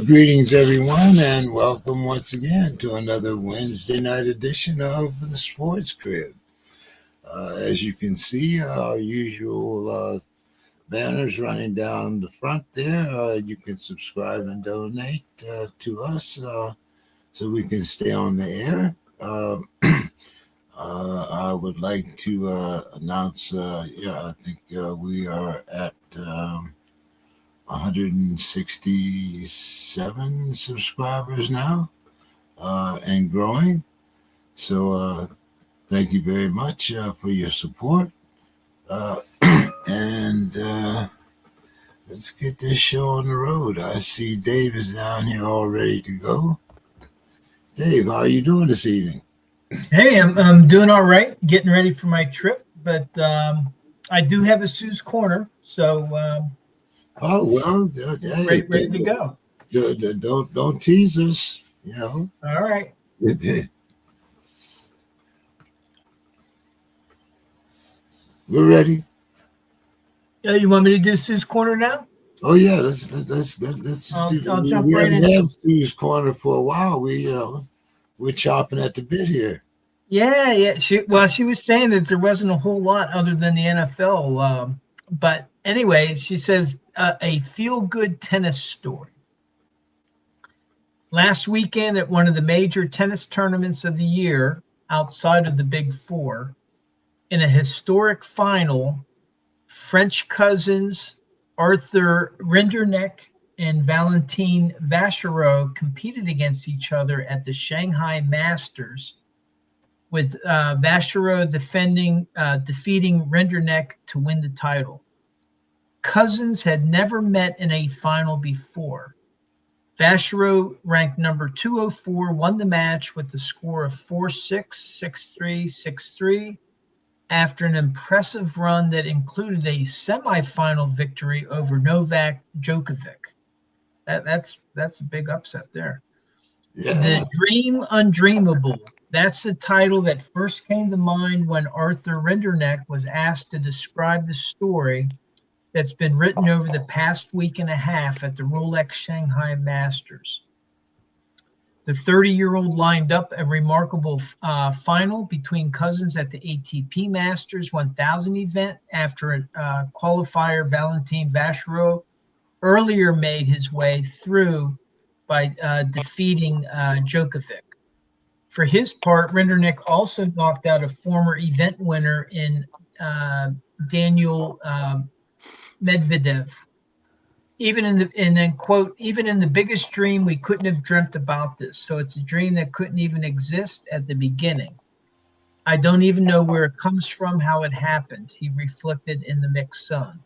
Greetings, everyone, and welcome once again to another Wednesday night edition of the Sportz Krib. As you can see, our usual banners running down the front there. You can subscribe and donate to us so we can stay on the air. I would like to announce, I think we are at 167 subscribers now and growing. So thank you very much for your support. And let's get this show on the road. I see Dave is down here all ready to go. Dave, how are you doing this evening? Hey, I'm doing all right, getting ready for my trip, but I do have a Sue's Corner, so Oh, well, hey, ready to go. Don't tease us, you know. All right. We're ready. You want me to do Sue's Corner now? Oh yeah, let's I'll do. jump We right haven't in. had Sue's Corner for a while. We're chopping at the bit here. Yeah. She was saying that there wasn't a whole lot other than the NFL, but anyway, she says a feel-good tennis story. Last weekend at one of the major tennis tournaments of the year, outside of the Big Four, in a historic final, French cousins Arthur Rinderknecht and Valentin Vachereau competed against each other at the Shanghai Masters, with Vachereau defeating Rinderknecht to win the title. Cousins had never met in a final before. Vachereau, ranked number 204, won the match with a score of 4-6, 6-3, 6-3 after an impressive run that included a semifinal victory over Novak Djokovic. That's a big upset there. Yeah. The Dream Undreamable. That's the title that first came to mind when Arthur Rinderknecht was asked to describe the story that's been written over the past week and a half at the Rolex Shanghai Masters. The 30-year-old lined up a remarkable final between cousins at the ATP Masters 1000 event after a qualifier Valentin Vachereau earlier made his way through by defeating Djokovic. For his part, Rinderknecht also knocked out a former event winner in Daniel Medvedev. Even in the biggest dream, we couldn't have dreamt about this. So it's a dream that couldn't even exist at the beginning. I don't even know where it comes from, how it happened, he reflected in the mixed sun.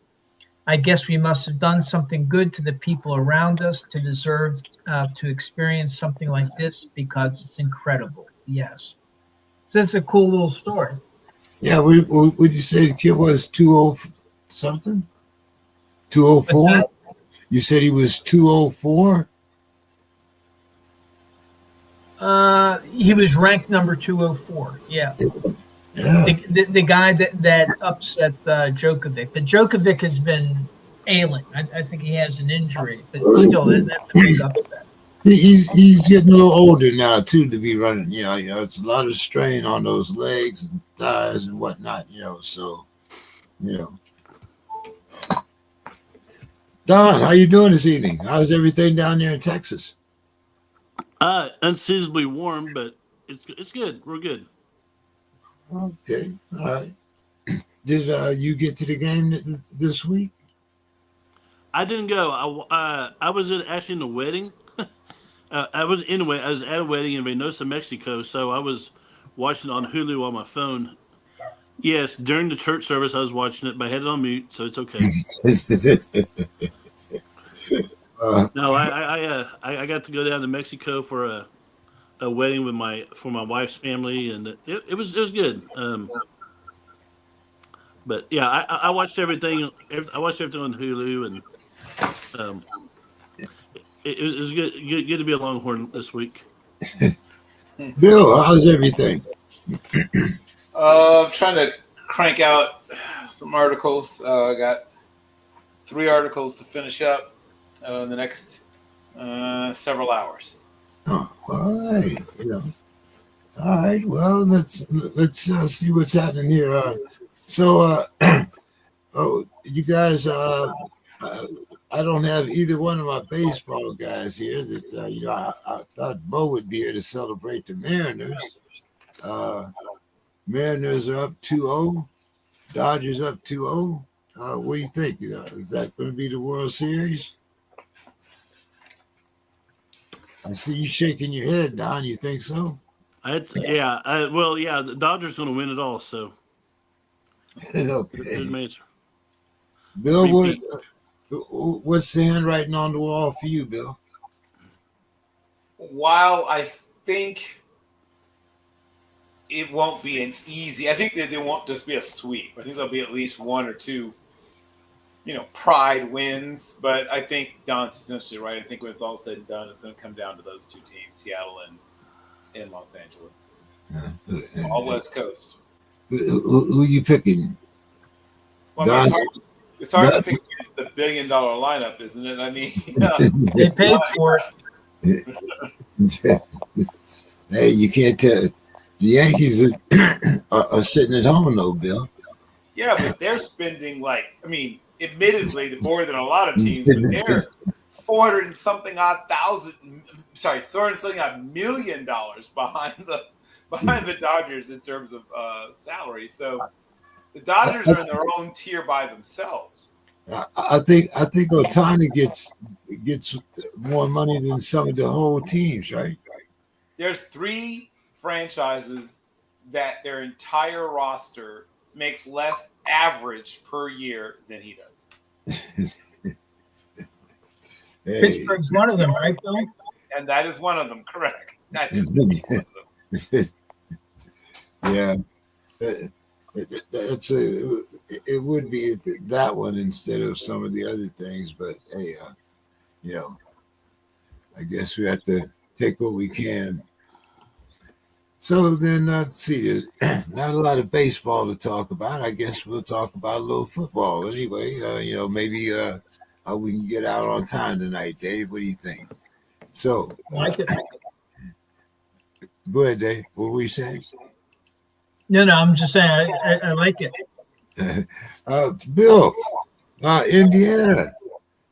I guess we must have done something good to the people around us to deserve to experience something like this, because it's incredible. Yes. So it's a cool little story. Yeah, would you say the kid was 20 something? 204? You said he was 204? He was ranked number 204. Yeah. The guy that upset Djokovic. But Djokovic has been ailing. I think he has an injury, but still, that's a big upset. He's getting a little older now too to be running. You know, it's a lot of strain on those legs and thighs and whatnot. So. Don, how you doing this evening? How's everything down there in Texas? Unseasonably warm, but it's good. We're good. Okay, all right. Did you get to the game this week? I didn't go. I was actually in the wedding. I was at a wedding in Reynosa, Mexico, so I was watching it on Hulu on my phone. Yes, during the church service, I was watching it, but I had it on mute, so it's okay. No, I got to go down to Mexico for a wedding for my wife's family, and it was good. But yeah, I watched everything. I watched everything on Hulu, and it was good to be a Longhorn this week. Bill, how's everything? Trying to crank out some articles. I got 3 articles to finish up in the next Several hours. Oh, well, hey, All right. Well, let's see what's happening here. So, oh, you guys. I don't have either one of my baseball guys here. That I thought Bo would be here to celebrate the Mariners. Uh, Mariners are up 2-0. Dodgers up 2-0. What do you think? Is that going to be the World Series? I see you shaking your head, Don. You think so? The Dodgers going to win it all. So Okay. good answer. Bill, what's the handwriting on the wall for you, Bill? While I think it won't be an easy, I think that it won't just be a sweep. I think there'll be at least one or two, pride wins. But I think Don's essentially right. I think when it's all said and done, it's going to come down to those two teams, Seattle and Los Angeles. All West Coast. Who you picking? Well, it's hard to pick the $1 billion lineup, isn't it? I mean, they paid for it. Hey, you can't tell. The Yankees are sitting at home, though, Bill. Yeah, but they're spending admittedly, more than a lot of teams, but they're $400 million behind the Dodgers in terms of salary. So the Dodgers are in their own tier by themselves. I think Ohtani gets more money than some of the whole teams, right? There's 3 franchises that their entire roster makes less average per year than he does. Hey. Pittsburgh's one of them, right, Bill? And that is one of them, correct. That is one of them. Yeah. It would be that one instead of some of the other things, but hey, I guess we have to take what we can. So then, let's see, there's not a lot of baseball to talk about. I guess we'll talk about a little football anyway. Maybe we can get out on time tonight, Dave. What do you think? So, go ahead, Dave. What were you saying? No, I'm just saying I like it. Bill, Indiana,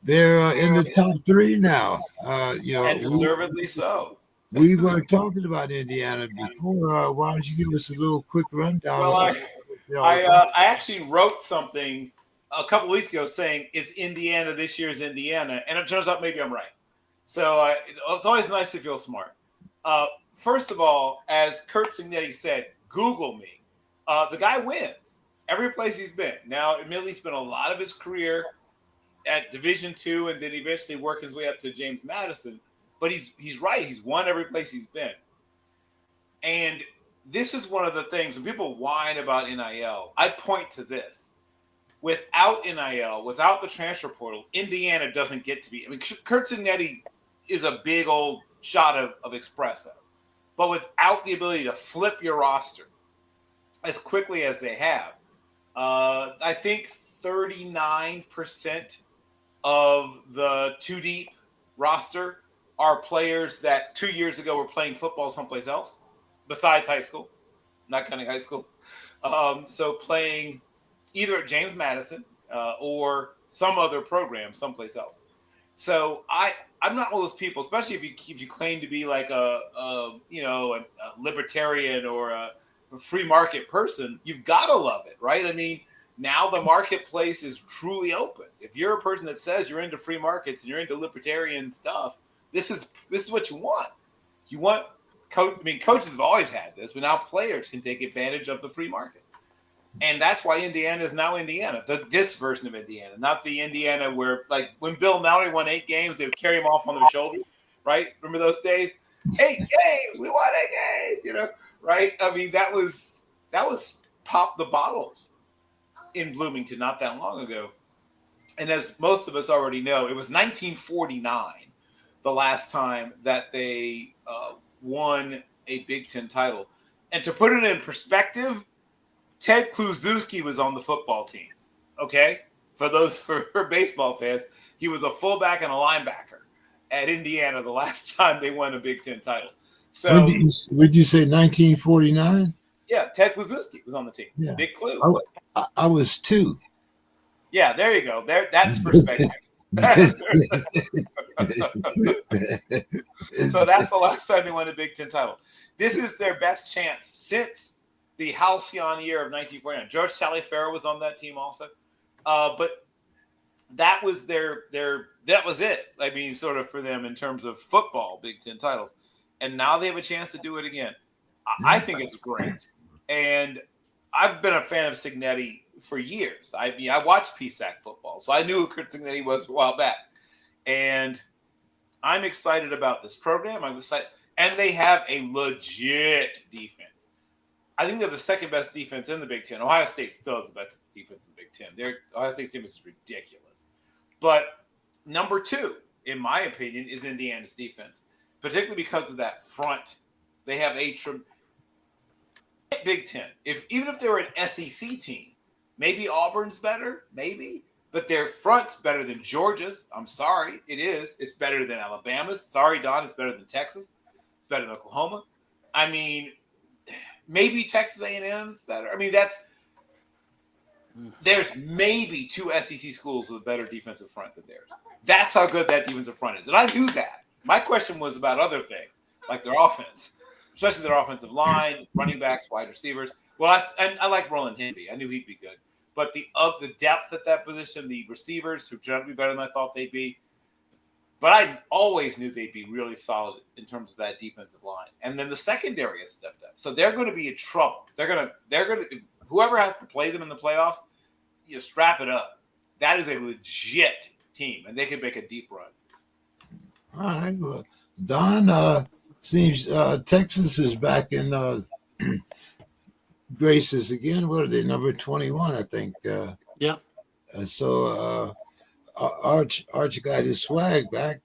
they're in the top 3 now. And deservedly so. We were talking about Indiana before. Why don't you give us a little quick rundown? Well, I actually wrote something a couple weeks ago saying, "Is Indiana this year's Indiana?" And it turns out maybe I'm right. So it's always nice to feel smart. First of all, as Curt Cignetti said, Google me. The guy wins every place he's been. Now, admittedly, he spent a lot of his career at Division II and then eventually worked his way up to James Madison. But he's right. He's won every place he's been. And this is one of the things when people whine about NIL, I point to this. Without NIL, without the transfer portal, Indiana doesn't get to be. I mean, Curt Cignetti is a big old shot of espresso. But without the ability to flip your roster as quickly as they have, I think 39% of the 2-deep roster are players that 2 years ago were playing football someplace else besides high school, not counting high school. So playing either at James Madison or some other program someplace else. So I'm not one of those people, especially if you claim to be like a libertarian or a free market person. You've got to love it, right? I mean, now the marketplace is truly open. If you're a person that says you're into free markets and you're into libertarian stuff, this is what you want. You want coaches have always had this, but now players can take advantage of the free market. And that's why Indiana is now Indiana, this version of Indiana, not the Indiana where, like, when Bill Mallory won 8 games, they would carry him off on their shoulders, right? Remember those days? 8 games, we won 8 games, right? I mean, that was pop the bottles in Bloomington not that long ago. And as most of us already know, it was 1949 the last time that they won a Big Ten title. And to put it in perspective, Ted Kluszewski was on the football team, okay? For baseball fans, he was a fullback and a linebacker. at Indiana the last time they won a Big Ten title. So would you say 1949? yeah, Ted Kluszewski was on the team. Yeah. Big Clue. I was 2. Yeah, there you go. That's perspective. So that's the last time they won a Big Ten title. This is their best chance since the halcyon year of 1949. George Taliaferro was on that team also, but that was that was it. I mean, sort of for them in terms of football Big Ten titles, and now they have a chance to do it again. I think it's great, and I've been a fan of Cignetti for years. I watched PSAC football, so I knew who Kurt Cignetti was a while back, and I'm excited about this program. I'm excited, and they have a legit defense. I think they're the second best defense in the Big Ten. Ohio State still has the best defense in the Big Ten. Their Ohio State's defense is ridiculous, but number 2, in my opinion, is Indiana's defense, particularly because of that front. They have a Big Ten. Even if they were an SEC team, maybe Auburn's better, maybe, but their front's better than Georgia's. I'm sorry, it is. It's better than Alabama's. Sorry, Don, it's better than Texas. It's better than Oklahoma. I mean, maybe Texas A&M's better. I mean, there's maybe 2 SEC schools with a better defensive front than theirs. That's how good that defensive front is, and I knew that. My question was about other things, like their offense, especially their offensive line, running backs, wide receivers. Well, I like Roland Hemby. I knew he'd be good. But the depth at that position, the receivers who turned out to be better than I thought they'd be. But I always knew they'd be really solid in terms of that defensive line. And then the secondary has stepped up. So they're going to be in trouble. They're going to whoever has to play them in the playoffs, strap it up. That is a legit team, and they can make a deep run. All right. Well, Don, seems Texas is back in graces again. What are they? Number 21, I think. Yeah. So Arch got his swag back.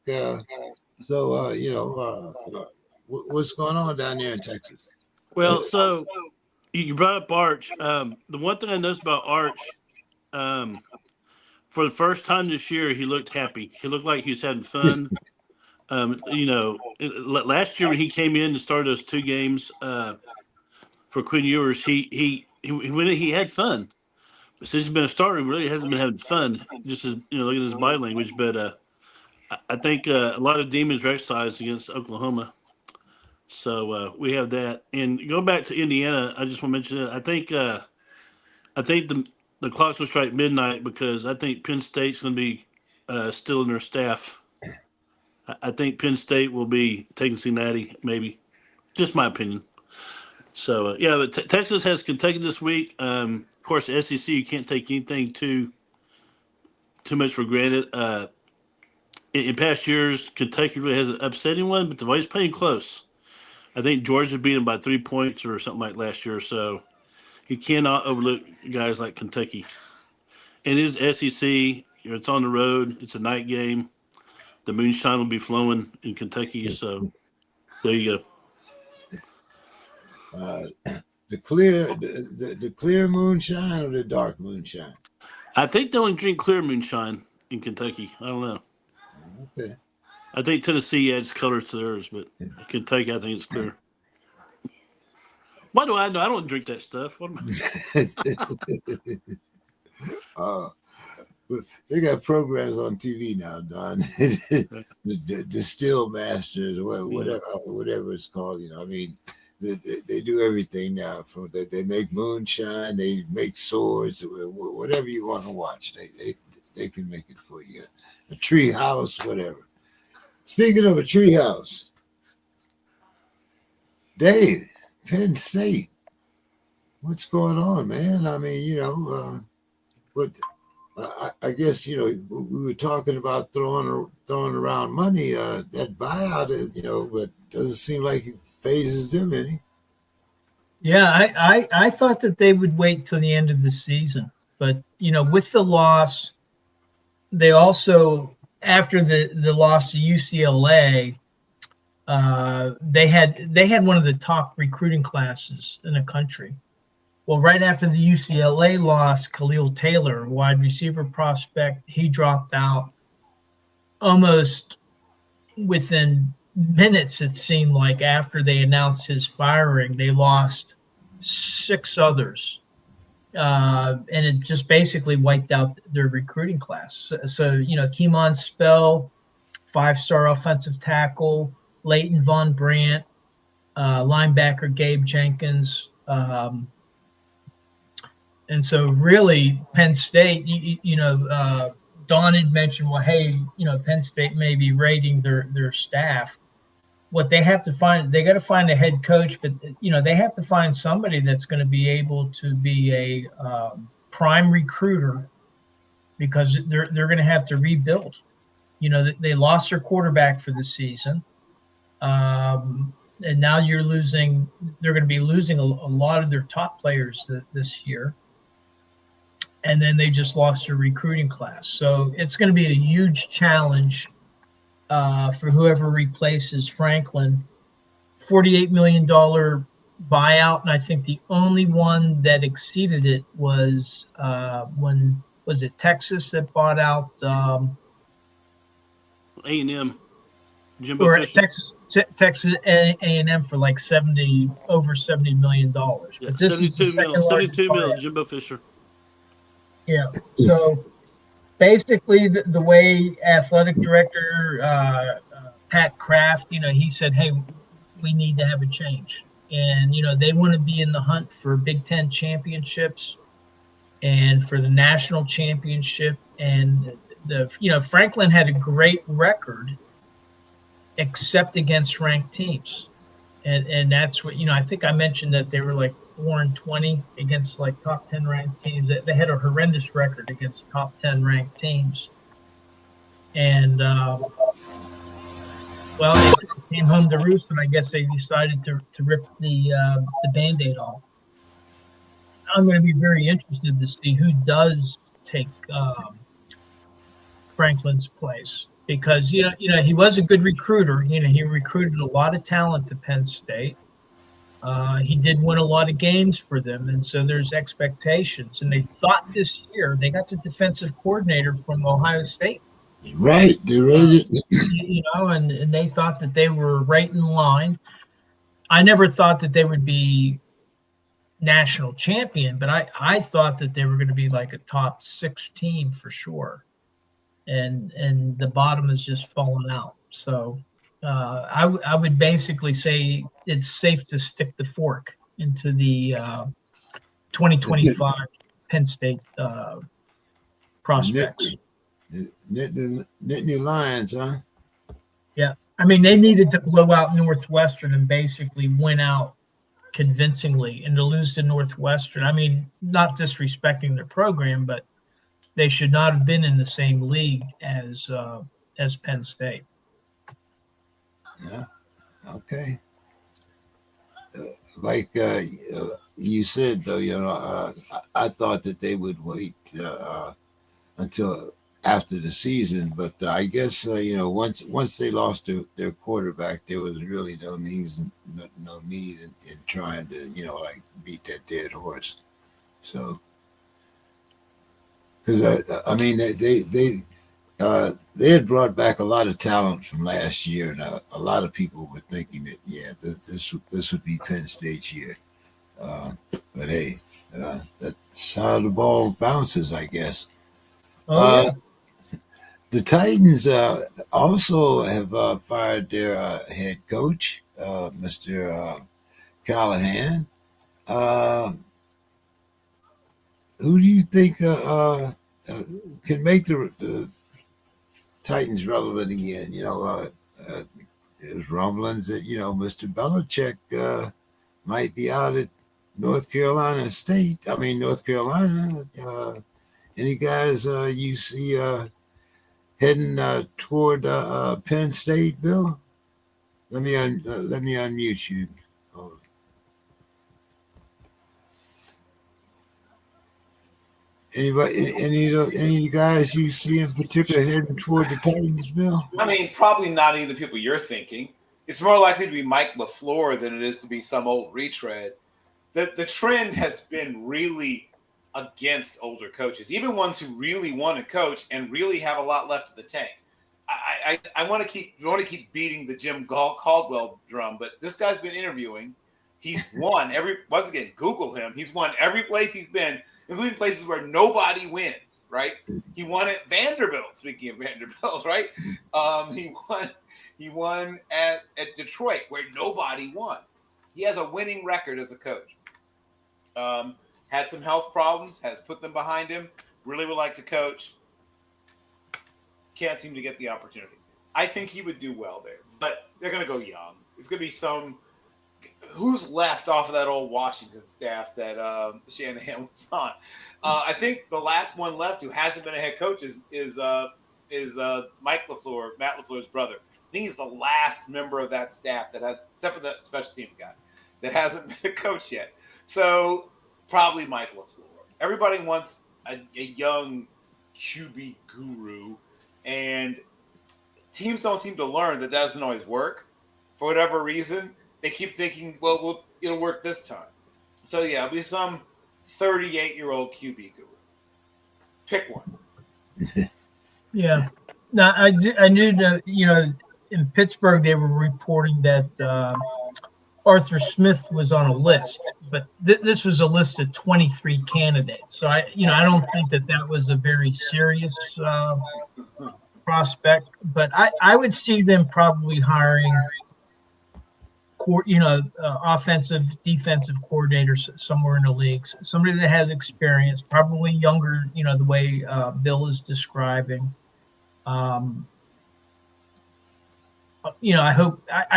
What's going on down there in Texas? Well, so you brought up Arch. The one thing I noticed about Arch, for the first time this year, he looked happy. He looked like he was having fun. Last year when he came in and started those 2 games for Quinn Ewers, he had fun. But since he's been a starter, he really hasn't been having fun. Just as look at his body language. But I think a lot of demons were exercised against Oklahoma. So we have that. And going back to Indiana, I just want to mention that I think the clocks will strike midnight because I think Penn State's going to be still in their staff. I think Penn State will be taking Cincinnati, maybe. Just my opinion. So, but Texas has Kentucky this week. Of course, the SEC, you can't take anything too much for granted. In past years, Kentucky really hasn't upset anyone, but they've always playing close. I think Georgia beat them by 3 points or something like last year. So you cannot overlook guys like Kentucky. And it is SEC. It's on the road. It's a night game. The moonshine will be flowing in Kentucky. So there you go. The clear moonshine or the dark moonshine? I think they only drink clear moonshine in Kentucky. I don't know. Okay. I think Tennessee adds colors to theirs, but Kentucky, I think it's clear. Why do I know? I don't drink that stuff. What am I? They got programs on TV now, Don. the Distill Masters, or whatever it's called. I mean, they do everything now. They make moonshine, they make swords, whatever you want to watch. They can make it for you. A tree house, whatever. Speaking of a tree house, Dave, Penn State, what's going on, man? I mean, I guess we were talking about throwing around money. That buyout is, but doesn't seem like it phases them any. Yeah, I thought that they would wait till the end of the season, but with the loss, they also after the loss to UCLA, they had one of the top recruiting classes in the country. Well, right after the UCLA loss, Khalil Taylor, wide receiver prospect, he dropped out. Almost within minutes, it seemed like, after they announced his firing, they lost 6 others. And it just basically wiped out their recruiting class. So Keemon Spell, 5-star offensive tackle, Leighton Von Brandt, linebacker Gabe Jenkins. And so really Penn State, Don had mentioned, well, hey, Penn State may be rating their staff. What they have to find, they got to find a head coach, but they have to find somebody that's going to be able to be a prime recruiter, because they're going to have to rebuild. They lost their quarterback for the season, and now they're going to be losing a lot of their top players this year, and then they just lost their recruiting class. So it's going to be a huge challenge for whoever replaces Franklin. $48 million buyout, and I think the only one that exceeded it was when was it Texas that bought out A&M, Jimbo or Fisher. Texas A&M for like over $70 million. Yeah, But this is the 72 buyout. mil, Jimbo Fisher. Yeah. So basically, the way athletic director Pat Kraft, he said, hey, we need to have a change. And, they want to be in the hunt for Big Ten championships and for the national championship. And Franklin had a great record, except against ranked teams. And that's what, I think I mentioned that they were like 4-20 against like top 10 ranked teams. They had a horrendous record against top 10 ranked teams. And, well, it came home to roost, and I guess they decided to rip the Band-Aid off. I'm going to be very interested to see who does take Franklin's place, because he was a good recruiter. He recruited a lot of talent to Penn State. He did win a lot of games for them, and so there's expectations. And they thought this year they got the defensive coordinator from Ohio State. Right, they're ready. And they thought that they were right in line. I never thought that they would be national champion, but I thought that they were going to be like a top 6 team for sure. And the bottom has just fallen out. So I would basically say it's safe to stick the fork into the 2025 Penn State prospects. Nittany Lions, huh? Yeah. I mean, they needed to blow out Northwestern and basically win out convincingly, and to lose to Northwestern. I mean, not disrespecting their program, but they should not have been in the same league as Penn State. Yeah. Okay. Like you said, though, I thought that they would wait until after the season, but I guess once they lost their quarterback, there was really no need in trying to beat that dead horse. So, because I mean they had brought back a lot of talent from last year, and a lot of people were thinking that this would be Penn State's year, but hey, that's how the ball bounces, I guess. Yeah. The Titans also have fired their head coach, Mr. Callahan. Who do you think can make the Titans relevant again? There's rumblings that Mr. Belichick might be out at North Carolina. Any guys you see heading toward Penn State, Bill? Let me unmute you. Anybody? Any of the guys you see in particular heading toward the Titans, Bill? I mean, probably not any of the people you're thinking. It's more likely to be Mike LaFleur than it is to be some old retread. The trend has been really against older coaches, even ones who really want to coach and really have a lot left in the tank. I want to keep beating the Jim Caldwell drum, but this guy's been interviewing. He's won once again, Google him. He's won every place he's been, including places where nobody wins, right? He won at Vanderbilt, speaking of Vanderbilt, right? He won at Detroit where nobody won. He has a winning record as a coach. Had some health problems, has put them behind him, really would like to coach. Can't seem to get the opportunity. I think he would do well there, but they're going to go young. It's going to be who's left off of that old Washington staff that Shanahan was on. I think the last one left who hasn't been a head coach is Mike LaFleur, Matt LaFleur's brother. I think he's the last member of that staff that had, except for the special team guy, that hasn't been a coach yet. So probably Mike LaFleur. Everybody wants a young QB guru, and teams don't seem to learn that doesn't always work. For whatever reason, they keep thinking, well, it'll work this time. So, yeah, it'll be some 38-year-old QB guru. Pick one. Yeah. Now, I knew that, in Pittsburgh, they were reporting that Arthur Smith was on a list, but this was a list of 23 candidates. So, I don't think that was a very serious prospect, but I would see them probably hiring offensive, defensive coordinators somewhere in the leagues, somebody that has experience, probably younger, the way Bill is describing. I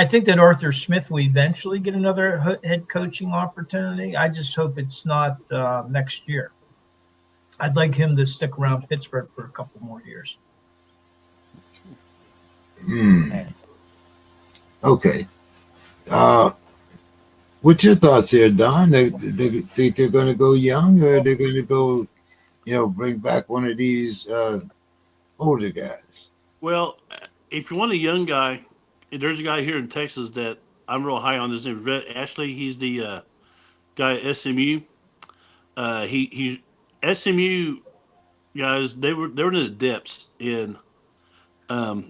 think that Arthur Smith will eventually get another head coaching opportunity. I just hope it's not next year. I'd like him to stick around Pittsburgh for a couple more years. Okay. What's your thoughts here, Don? They think they're going to go young, or they're going to go, bring back one of these older guys? Well, if you want a young guy, there's a guy here in Texas that I'm real high on. His name is Rhett Ashley. He's the guy at SMU. He's SMU guys. They were in the depths, and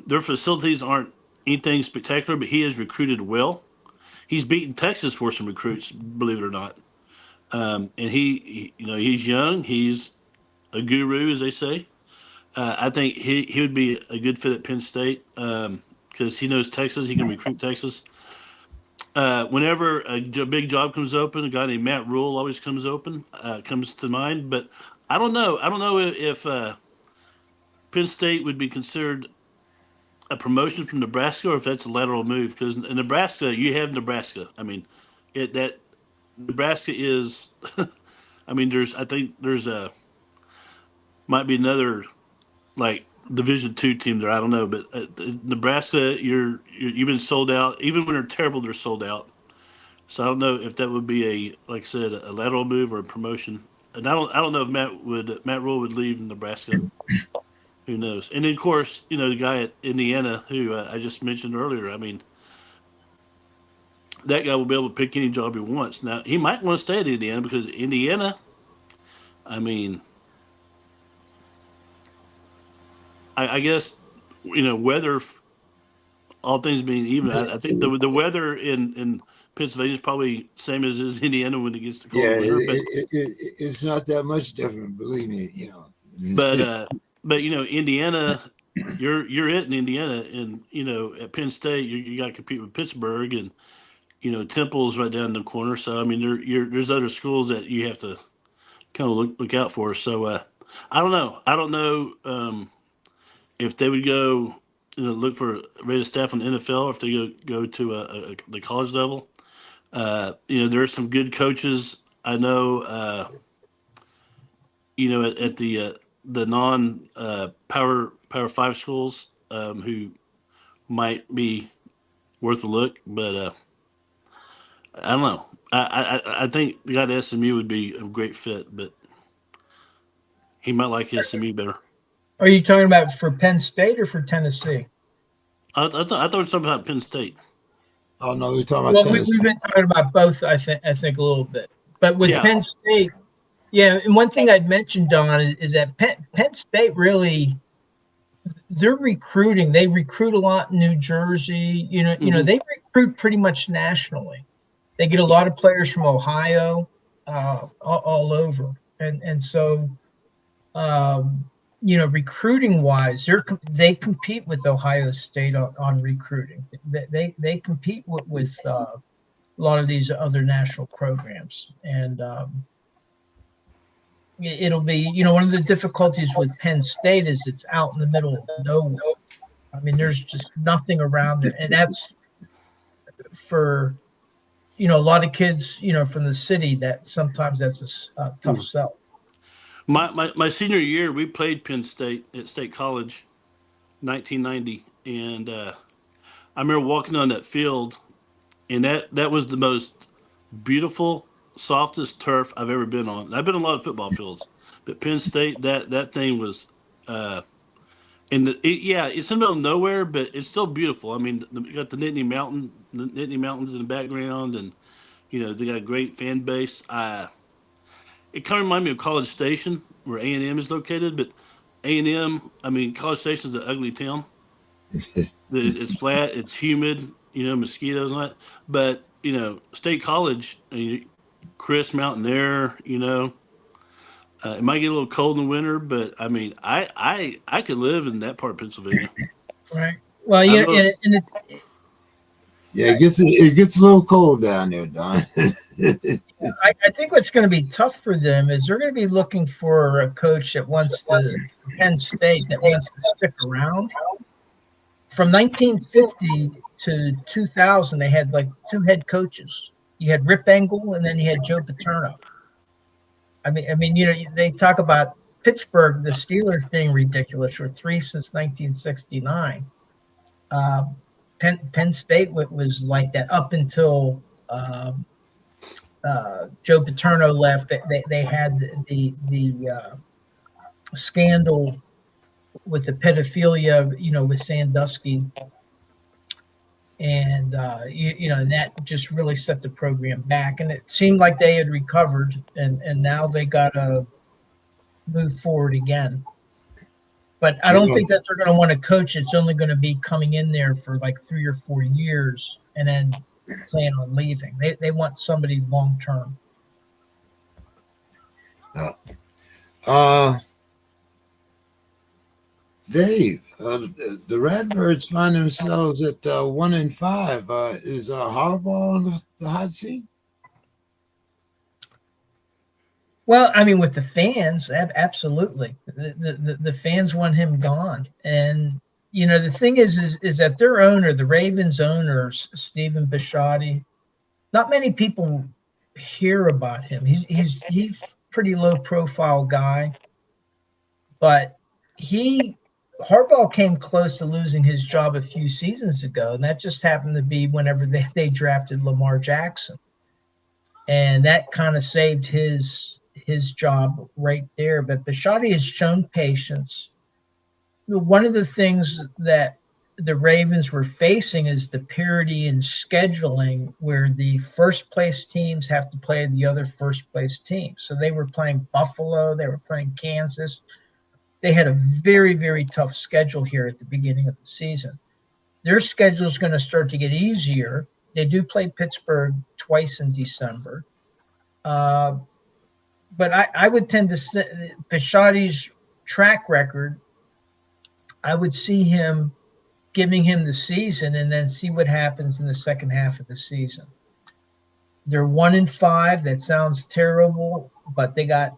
their facilities aren't anything spectacular, but he has recruited well. He's beaten Texas for some recruits, believe it or not. And he's young. He's a guru, as they say. I think he would be a good fit at Penn State because he knows Texas. He can recruit Texas. Whenever a big job comes open, a guy named Matt Rule always comes to mind. But I don't know. I don't know if Penn State would be considered a promotion from Nebraska, or if that's a lateral move, because in Nebraska, you have Nebraska. I mean, that Nebraska is. I mean, there's might be another like Division II team there. I don't know, but Nebraska, you've been sold out. Even when they're terrible, they're sold out. So I don't know if that would be like I said, a lateral move or a promotion. And I don't know if Matt Rule would leave Nebraska. Who knows? And then, of course, the guy at Indiana who I just mentioned earlier, I mean, that guy will be able to pick any job he wants. Now, he might want to stay at Indiana because Indiana, I mean, I guess, weather, all things being even, I think the weather in Pennsylvania is probably same as Indiana when it gets to cold winter. But it's not that much different, believe me, But Indiana, you're it in Indiana, and at Penn State you got to compete with Pittsburgh, and Temple's right down the corner. So I mean, there's other schools that you have to kind of look out for. So I don't know. I don't know if they would go look for rated staff on the NFL, or if they go to the college level. There's some good coaches I know. At the non Power 5 schools who might be worth a look, but I don't know. I think the guy at SMU would be a great fit, but he might like SMU better. Are you talking about for Penn State or for Tennessee? I thought it was something about Penn State. Oh no, we're talking about Tennessee. We've been talking about both. I think a little bit, but with Penn State. Yeah, and one thing I'd mentioned, Don, is that Penn State really, they're recruiting. They recruit a lot in New Jersey. They recruit pretty much nationally. They get a lot of players from Ohio, all over, and so recruiting wise, they compete with Ohio State on recruiting. They compete with a lot of these other national programs, and it'll be one of the difficulties with Penn State is it's out in the middle of nowhere. I mean, there's just nothing around it, and that's for a lot of kids from the city. That sometimes that's a tough sell. My senior year, we played Penn State at State College, 1990, and I remember walking on that field, and that was the most beautiful, softest turf I've ever been on. I've been on a lot of football fields, but Penn State, that thing was, it's in the middle of nowhere, but it's still beautiful. I mean, you got the Nittany Mountains in the background, and they got a great fan base. It kind of reminded me of College Station, where A&M is located, but A&M, I mean, College Station is an ugly town. It's flat, it's humid, mosquitoes and that. But State College, crisp mountain air. It might get a little cold in the winter, but I mean, I could live in that part of Pennsylvania. Right. Well, it gets a little cold down there, Don. I think what's going to be tough for them is they're going to be looking for a coach that wants to Penn State that wants to stick around. From 1950 to 2000, they had like two head coaches. You had Rip Engel, and then you had Joe Paterno. I mean, they talk about Pittsburgh, the Steelers being ridiculous for 3 since 1969. Penn State was like that up until Joe Paterno left. They had the scandal with the pedophilia, with Sandusky, and that just really set the program back. And it seemed like they had recovered, and now they got to move forward again. But I don't think that they're going to want to coach. It's only going to be coming in there for like 3 or 4 years and then plan on leaving. They want somebody long term. Dave, the Redbirds find themselves at 1-5. Is Harbaugh on the hot seat? Well, I mean, with the fans, absolutely. The fans want him gone. And, the thing is that their owner, the Ravens owner, Stephen Bisciotti, not many people hear about him. He's pretty low profile guy, but Harbaugh came close to losing his job a few seasons ago, and that just happened to be whenever they drafted Lamar Jackson. And that kind of saved his job right there. But Bisciotti has shown patience. One of the things that the Ravens were facing is the parity in scheduling, where the first place teams have to play the other first place teams. So they were playing Buffalo, they were playing Kansas. They had a very, very tough schedule here at the beginning of the season. Their schedule is going to start to get easier. They do play Pittsburgh twice in December. But I would tend to say Bisciotti's track record, I would see him giving him the season and then see what happens in the second half of the season. They're 1-5. That sounds terrible, but they got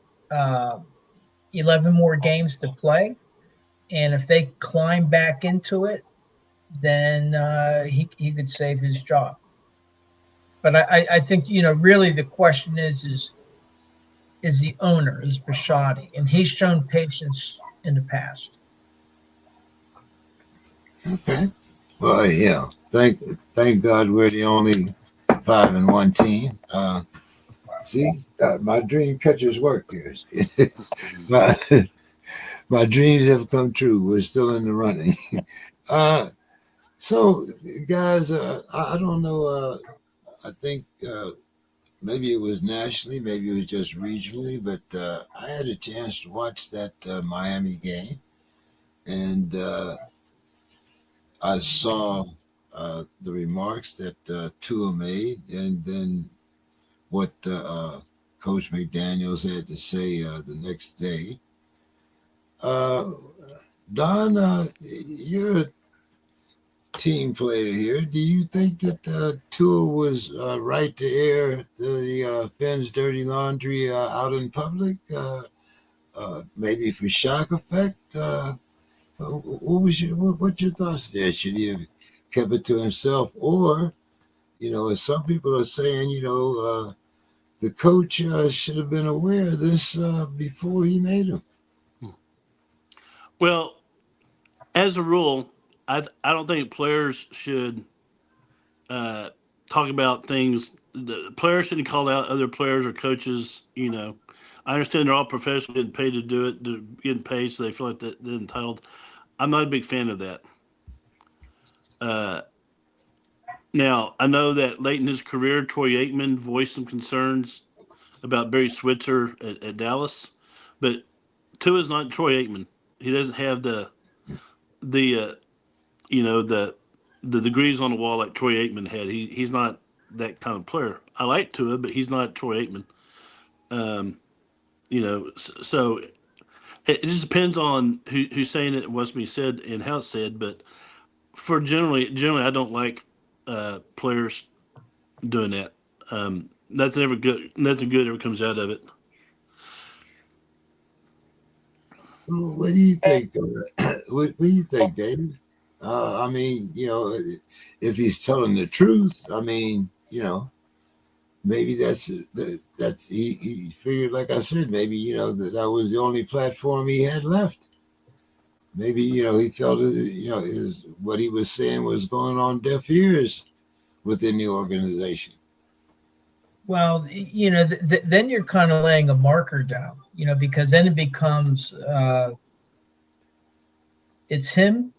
11 more games to play. And if they climb back into it, then he could save his job. But I think, really the question is the owner, is Bisciotti, and he's shown patience in the past. Okay. Well, yeah. Thank God we're the only 5-1 team. My dream catchers work here. my dreams have come true. We're still in the running. So, guys, I don't know. I think maybe it was nationally, maybe it was just regionally, but I had a chance to watch that Miami game. and I saw the remarks that Tua made, and then what Coach McDaniels had to say the next day. Uh, Don, you're a team player here. Do you think that Tua was right to air the Finn's dirty laundry out in public? Maybe for shock effect? What's your thoughts there? Should he have kept it to himself, or as some people are saying, the coach should have been aware of this before he made him? Well, as a rule, I don't think players should talk about things. The players shouldn't call out other players or coaches. I understand they're all professional, getting paid to do it, they're getting paid, so they feel like they're entitled. I'm not a big fan of that. Now, I know that late in his career, Troy Aikman voiced some concerns about Barry Switzer at Dallas, but Tua's not Troy Aikman. He doesn't have the degrees on the wall like Troy Aikman had. He's not that kind of player. I like Tua, but he's not Troy Aikman. So it just depends on who's saying it and what's being said and how it's said. But for generally, I don't like players doing that. That's never good. Nothing good ever comes out of it. What do you think? What do you think, David? I mean, if he's telling the truth, I mean, maybe that's he figured, like I said, maybe that was the only platform he had left. Maybe he felt his what he was saying was going on deaf ears within the organization. Well, then you're kind of laying a marker down, because then it becomes it's him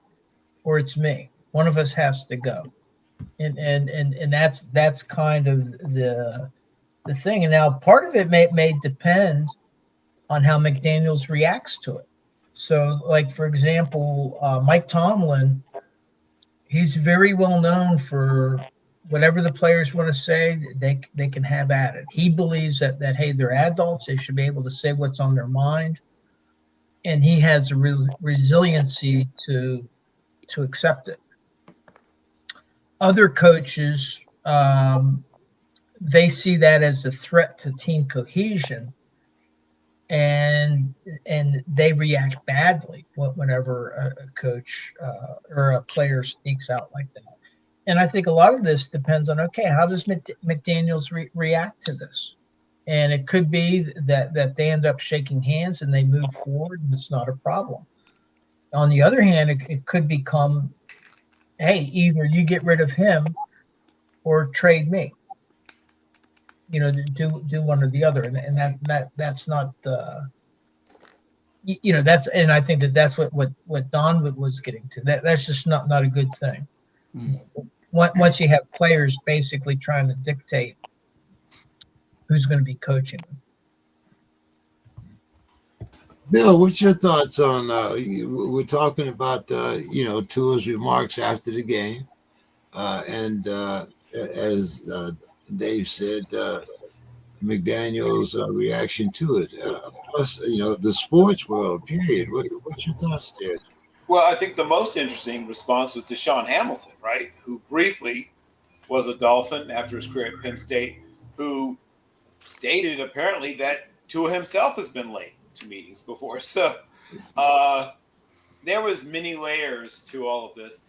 or it's me. One of us has to go, and that's kind of the thing. And now part of it may depend on how McDaniels reacts to it. So, like for example, Mike Tomlin, he's very well known for whatever the players want to say, they can have at it. He believes that hey, they're adults, they should be able to say what's on their mind, and he has a resiliency to accept it. Other coaches, they see that as a threat to team cohesion, and they react badly whenever a coach or a player speaks out like that. And I think a lot of this depends on, okay, how does McDaniels react to this? And it could be that they end up shaking hands and they move forward and it's not a problem. On the other hand, it could become, hey, either you get rid of him or trade me. Do one or the other. And that's not, that's, and I think that's what Don was getting to. That's just not a good thing. Mm-hmm. Once you have players basically trying to dictate who's going to be coaching them. Bill, what's your thoughts on? We're talking about Tua's remarks after the game, and as Dave said, McDaniel's reaction to it. Plus, the sports world. Period. What's your thoughts there? Well, I think the most interesting response was Deshaun Hamilton, right? Who briefly was a Dolphin after his career at Penn State, who stated apparently that Tua himself has been late to meetings before. So there was many layers to all of this.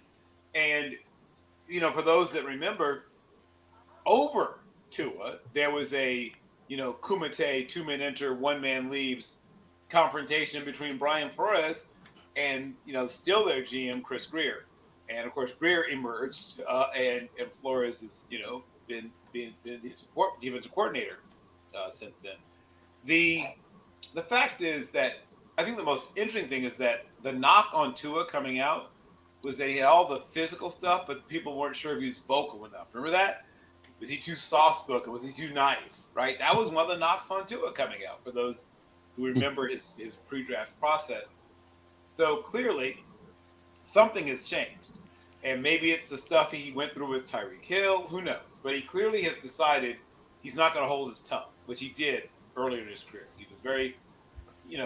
And, for those that remember, over Tua, there was a, Kumite, two-man enter, one-man leaves confrontation between Brian Flores and, still their GM, Chris Grier. And, of course, Grier emerged, and Flores has, been defensive coordinator since then. The fact is that I think the most interesting thing is that the knock on Tua coming out was that he had all the physical stuff, but people weren't sure if he was vocal enough. Remember that? Was he too soft-spoken? Was he too nice? Right? That was one of the knocks on Tua coming out, for those who remember his pre-draft process. So clearly, something has changed. And maybe it's the stuff he went through with Tyreek Hill. Who knows? But he clearly has decided he's not going to hold his tongue, which he did earlier in his career. He was very,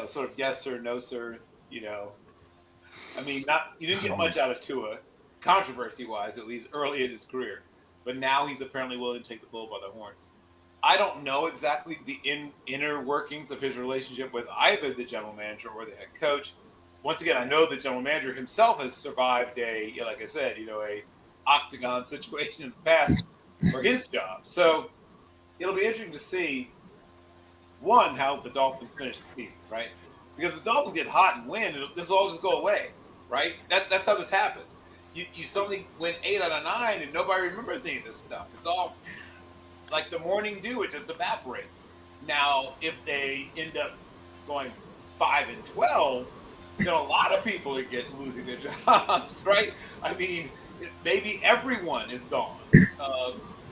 sort of yes sir, no sir. I mean, you didn't get much out of Tua, controversy-wise, at least early in his career. But now he's apparently willing to take the bull by the horns. I don't know exactly the inner workings of his relationship with either the general manager or the head coach. Once again, I know the general manager himself has survived like I said, a octagon situation in the past for his job. So it'll be interesting to see, one, how the Dolphins finish the season, right? Because if the Dolphins get hot and win, this will all just go away, right? That's how this happens. You suddenly win 8 out of 9 and nobody remembers any of this stuff. It's all like the morning dew, it just evaporates. Now, if they end up going 5-12, a lot of people are losing their jobs, right? I mean, maybe everyone is gone.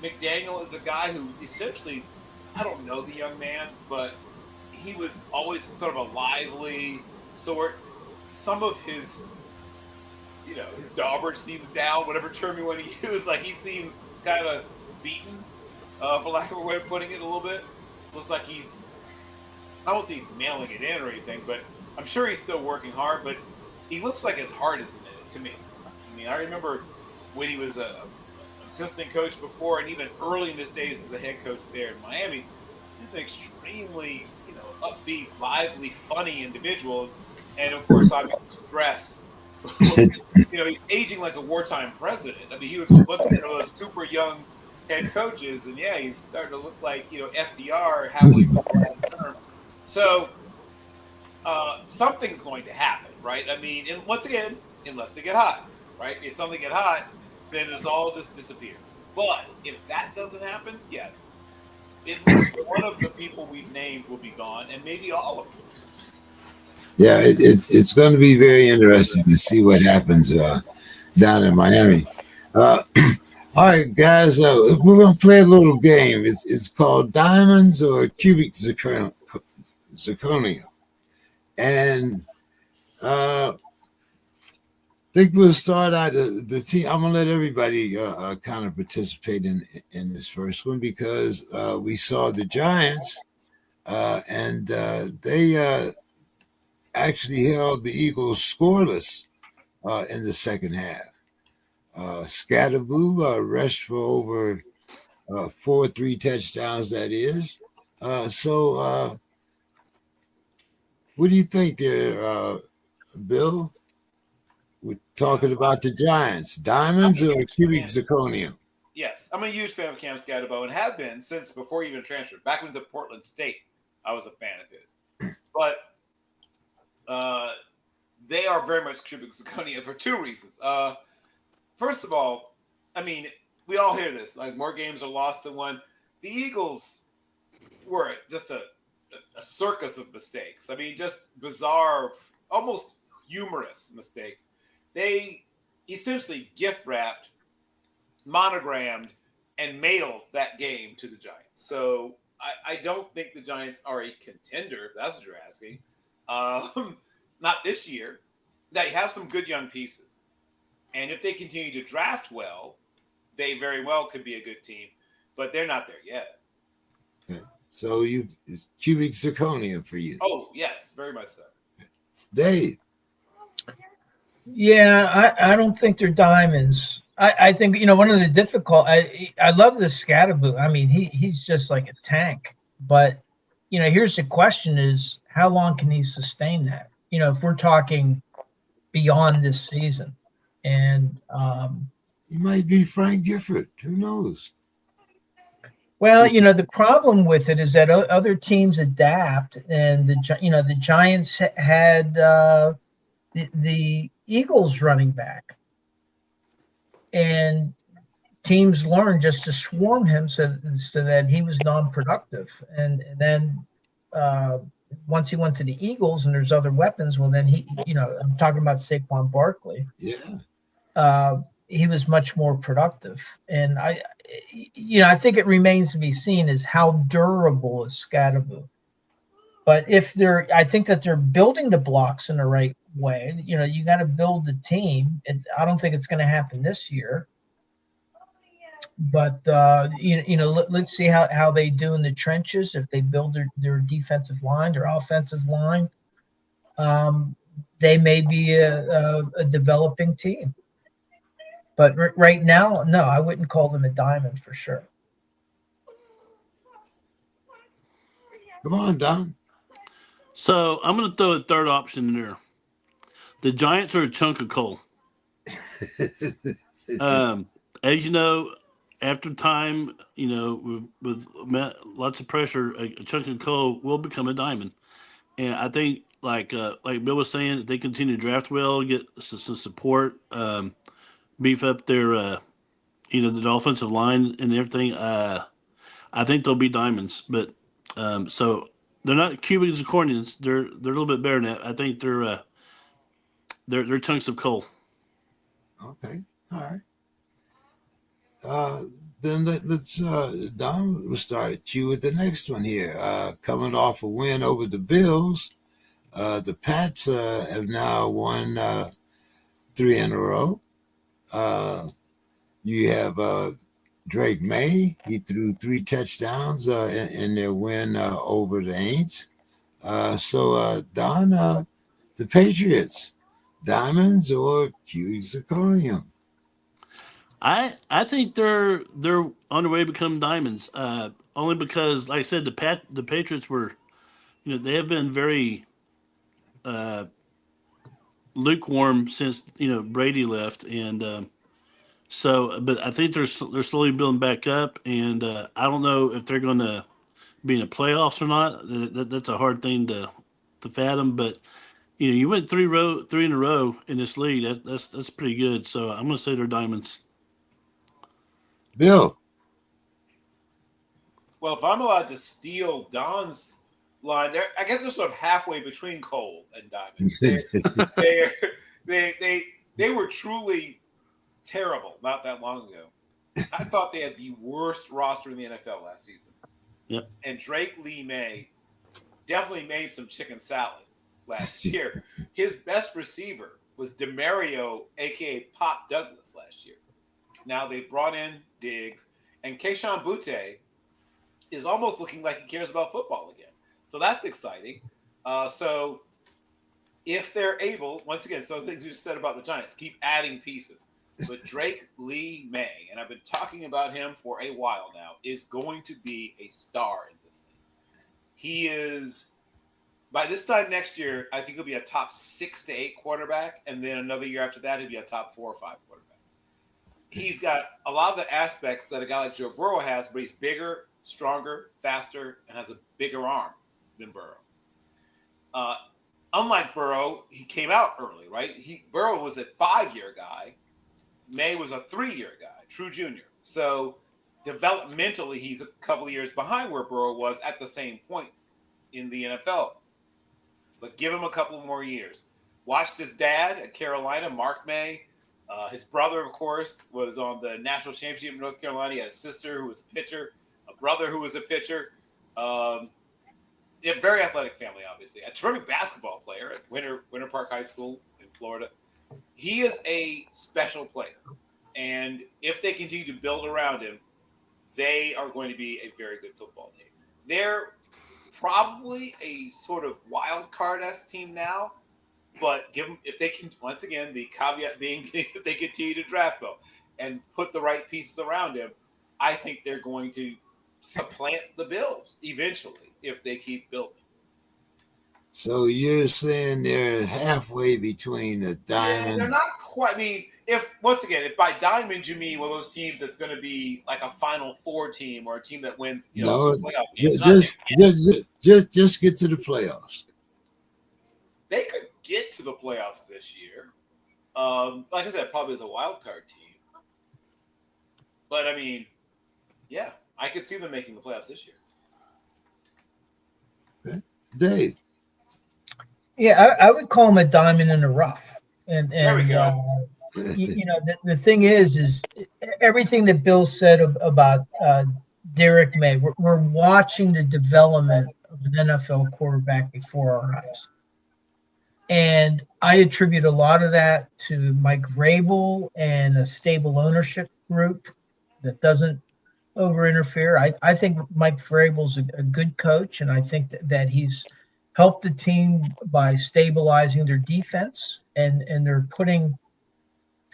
McDaniel is a guy who essentially, I don't know the young man, but he was always sort of a lively sort. Some of his, his dauber seems down, whatever term you want to use. Like he seems kind of beaten, for lack of a way of putting it a little bit. Looks like I don't think he's mailing it in or anything, but I'm sure he's still working hard, but he looks like his heart is in it to me. I mean, I remember when he was an assistant coach before, and even early in his days as a head coach there in Miami, he's an extremely, upbeat, lively, funny individual. And of course, obviously stress. He's aging like a wartime president. I mean, he was one of those super young head coaches, and yeah, he's starting to look like, FDR halfway through the last term. So, something's going to happen, right? I mean, and once again, unless they get hot, right? If something get hot, then it's all just disappears. But if that doesn't happen, yes, at least one of the people we've named will be gone, and maybe all of them. Yeah, it's going to be very interesting to see what happens down in Miami. All right, guys, we're going to play a little game. It's called Diamonds or Cubic Zirconia. And I think we'll start out the team. I'm going to let everybody kind of participate in this first one because we saw the Giants and they actually held the Eagles scoreless in the second half. Scatterboo rushed for over 3 touchdowns, that is. So what do you think there, Bill? We're talking about the Giants. Diamonds or cubic zirconium? Yes, I'm a huge fan of Cam Scatterbo and have been since before he even transferred. Back when he was at Portland State, I was a fan of his. But they are very much cubic zirconia for 2 reasons. First of all, I mean, we all hear this. Like, more games are lost than won. The Eagles were just a circus of mistakes. I mean, just bizarre, almost humorous mistakes. They essentially gift wrapped, monogrammed, and mailed that game to the Giants. So I don't think the Giants are a contender, if that's what you're asking. Not this year. They have some good young pieces. And if they continue to draft well, they very well could be a good team. But they're not there yet. Okay. So it's cubic zirconia for you. Oh, yes, very much so. Dave. Yeah, I don't think they're diamonds. I think, one of the difficult, I love this Scatterboo. I mean, he's just like a tank. But, here's the question is, how long can he sustain that? If we're talking beyond this season. And he might be Frank Gifford. Who knows? Well, the problem with it is that other teams adapt, and the Giants had the Eagles running back, and teams learned just to swarm him so that he was non-productive, and then once he went to the Eagles and there's other weapons, well then I'm talking about Saquon Barkley. Yeah. He was much more productive, and I think it remains to be seen is how durable is Scatterboo. But I think that they're building the blocks in the right way. You got to build the team. I don't think it's going to happen this year. But let's see how they do in the trenches. If they build their defensive line, their offensive line, they may be a developing team. But right now, no, I wouldn't call them a diamond for sure. Come on, Don. So I'm going to throw a third option in there. The Giants are a chunk of coal. As you know, after time, with lots of pressure, a chunk of coal will become a diamond. And I think, like Bill was saying, if they continue to draft well, get some support, beef up their, the offensive line and everything, I think they'll be diamonds. But so they're not cubic zirconians. They're a little bit better than that. I think they're chunks of coal. Okay, all right. Then let's Don, we'll start you with the next one here. Coming off a win over the Bills, the Pats have now won 3 in a row. You have Drake May. He threw 3 touchdowns in their win over the Aints. So Don, the Patriots, diamonds or cubic zirconium? I think they're on their way to become diamonds. Only because, like I said, the Patriots were, they have been very lukewarm since Brady left, and but I think they're slowly building back up, and I don't know if they're going to be in the playoffs or not. That's a hard thing to fathom, but you went 3 in a row in this league. That's pretty good. So I'm going to say they're diamonds. Bill. Well, if I'm allowed to steal Don's line, I guess they're sort of halfway between coal and diamonds. They were truly terrible not that long ago. I thought they had the worst roster in the NFL last season. Yep. And Drake Lee May definitely made some chicken salad last year. His best receiver was DeMario, a.k.a. Pop Douglas, last year. Now they brought in Diggs, and Kayshon Boutte is almost looking like he cares about football again. So that's exciting. So if they're able, once again, some things we just said about the Giants, keep adding pieces. But Drake Lee May, and I've been talking about him for a while now, is going to be a star in this league. He is, by this time next year, I think he'll be a top 6 to 8 quarterback, and then another year after that, he'll be a top 4 or 5 quarterback. He's got a lot of the aspects that a guy like Joe Burrow has, but he's bigger, stronger, faster, and has a bigger arm than Burrow. Unlike Burrow, he came out early, right? Burrow was a 5-year guy. May was a 3-year guy, true junior. So developmentally, he's a couple of years behind where Burrow was at the same point in the NFL. But give him a couple more years. Watched his dad at Carolina, Mark May. His brother, of course, was on the national championship in North Carolina. He had a sister who was a pitcher, a brother who was a pitcher. A very athletic family, obviously. A terrific basketball player at Winter Park High School in Florida. He is a special player. And if they continue to build around him, they are going to be a very good football team. They're probably a sort of wild card-esque team now. But give them, if they can, once again, the caveat being if they continue to draft well and put the right pieces around him, I think they're going to supplant the Bills eventually if they keep building. So you're saying they're halfway between a diamond? Yeah, they're not quite. I mean, if by diamond you mean one of those teams that's going to be like a Final Four team or a team that wins, playoff games. Just get to the playoffs. They could get to the playoffs this year. Like I said, probably as a wild card team. But I mean, yeah, I could see them making the playoffs this year. Okay. Dave. Yeah, I would call him a diamond in the rough. And there we go. The thing is everything that Bill said about Derek May. We're watching the development of an NFL quarterback before our eyes. And I attribute a lot of that to Mike Vrabel and a stable ownership group that doesn't over interfere. I think Mike Vrabel's a good coach, and I think that he's helped the team by stabilizing their defense, and they're putting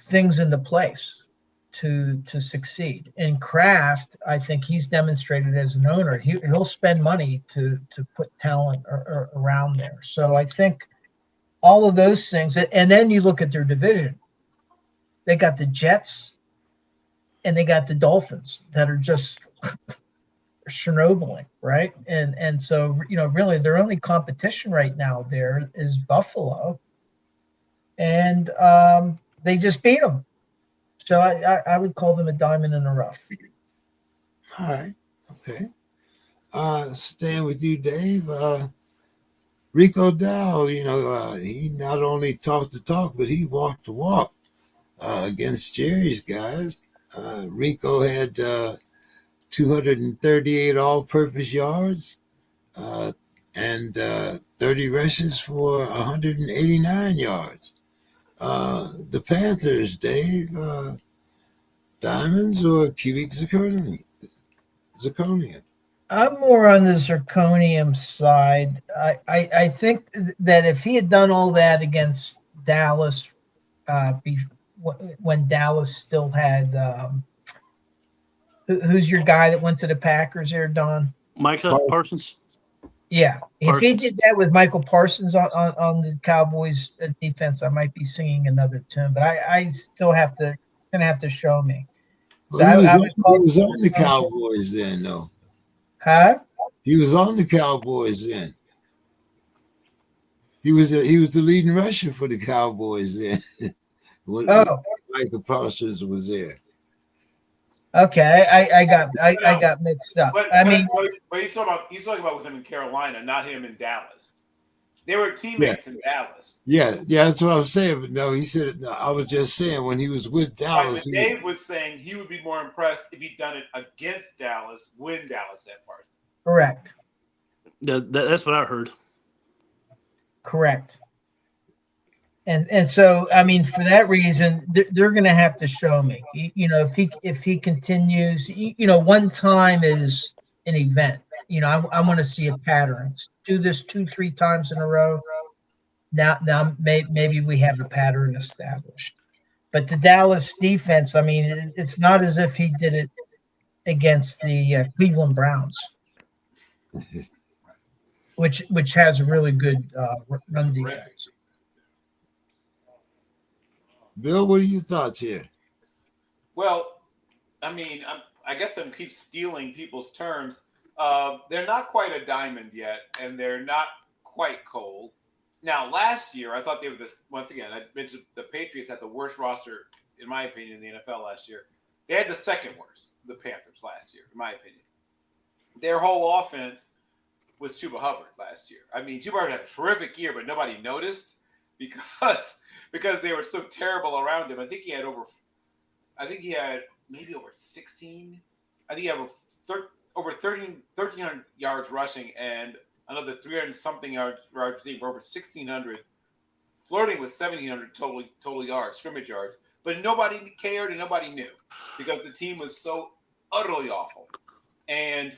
things into place to succeed. In Kraft, I think he's demonstrated as an owner he'll spend money to put talent around there. So I think all of those things, and then you look at their division. They got the Jets and they got the Dolphins that are just Chernobyling, right? And so really their only competition right now there is Buffalo, and they just beat them. So I would call them a diamond in the rough. All right. Okay. Staying with you, Dave. Rico Dowd, he not only talked the talk, but he walked the walk against Jerry's guys. Rico had 238 all-purpose yards and 30 rushes for 189 yards. The Panthers, Dave, Diamonds or cubic zirconium? I'm more on the zirconium side. I think that if he had done all that against Dallas, when Dallas still had who's your guy that went to the Packers there, Don? Micah Parsons. Yeah, if he Parsons. did that with Michael Parsons on the Cowboys defense, I might be singing another tune. But I still gonna have to show me. So Well, he would was on the Cowboys then, though. Huh? He was on the Cowboys then. He was the leading rusher for the Cowboys then. when Michael Parsons was there. Okay, I got mixed up. But you're talking about with him in Carolina, not him in Dallas. They were teammates in Dallas. Yeah, that's what I'm saying. But no, he said I was just saying when he was with Dallas. Right, Dave was saying he would be more impressed if he'd done it against Dallas when Dallas had Parsons. Correct. Yeah, that's what I heard. Correct. And so, I mean, for that reason, they're going to have to show me. If he continues, one time is an event. I want to see a pattern. Do this 2-3 times in a row. Now maybe we have a pattern established. But the Dallas defense, I mean, it's not as if he did it against the Cleveland Browns, which has a really good run defense. Bill, what are your thoughts here? Well, I mean, I guess I'm keep stealing people's terms. They're not quite a diamond yet, and they're not quite cold. Now, last year, I thought they were this. Once again, I mentioned the Patriots had the worst roster, in my opinion, in the NFL last year. They had the second worst, the Panthers, last year, in my opinion. Their whole offense was Chuba Hubbard last year. I mean, Chuba Hubbard had a terrific year, but nobody noticed because they were so terrible around him. I think he had maybe over 16. I think he had over 1,300 yards rushing and another 300-something yards receiving for over 1,600, flirting with 1,700 total yards, scrimmage yards. But nobody cared and nobody knew because the team was so utterly awful. And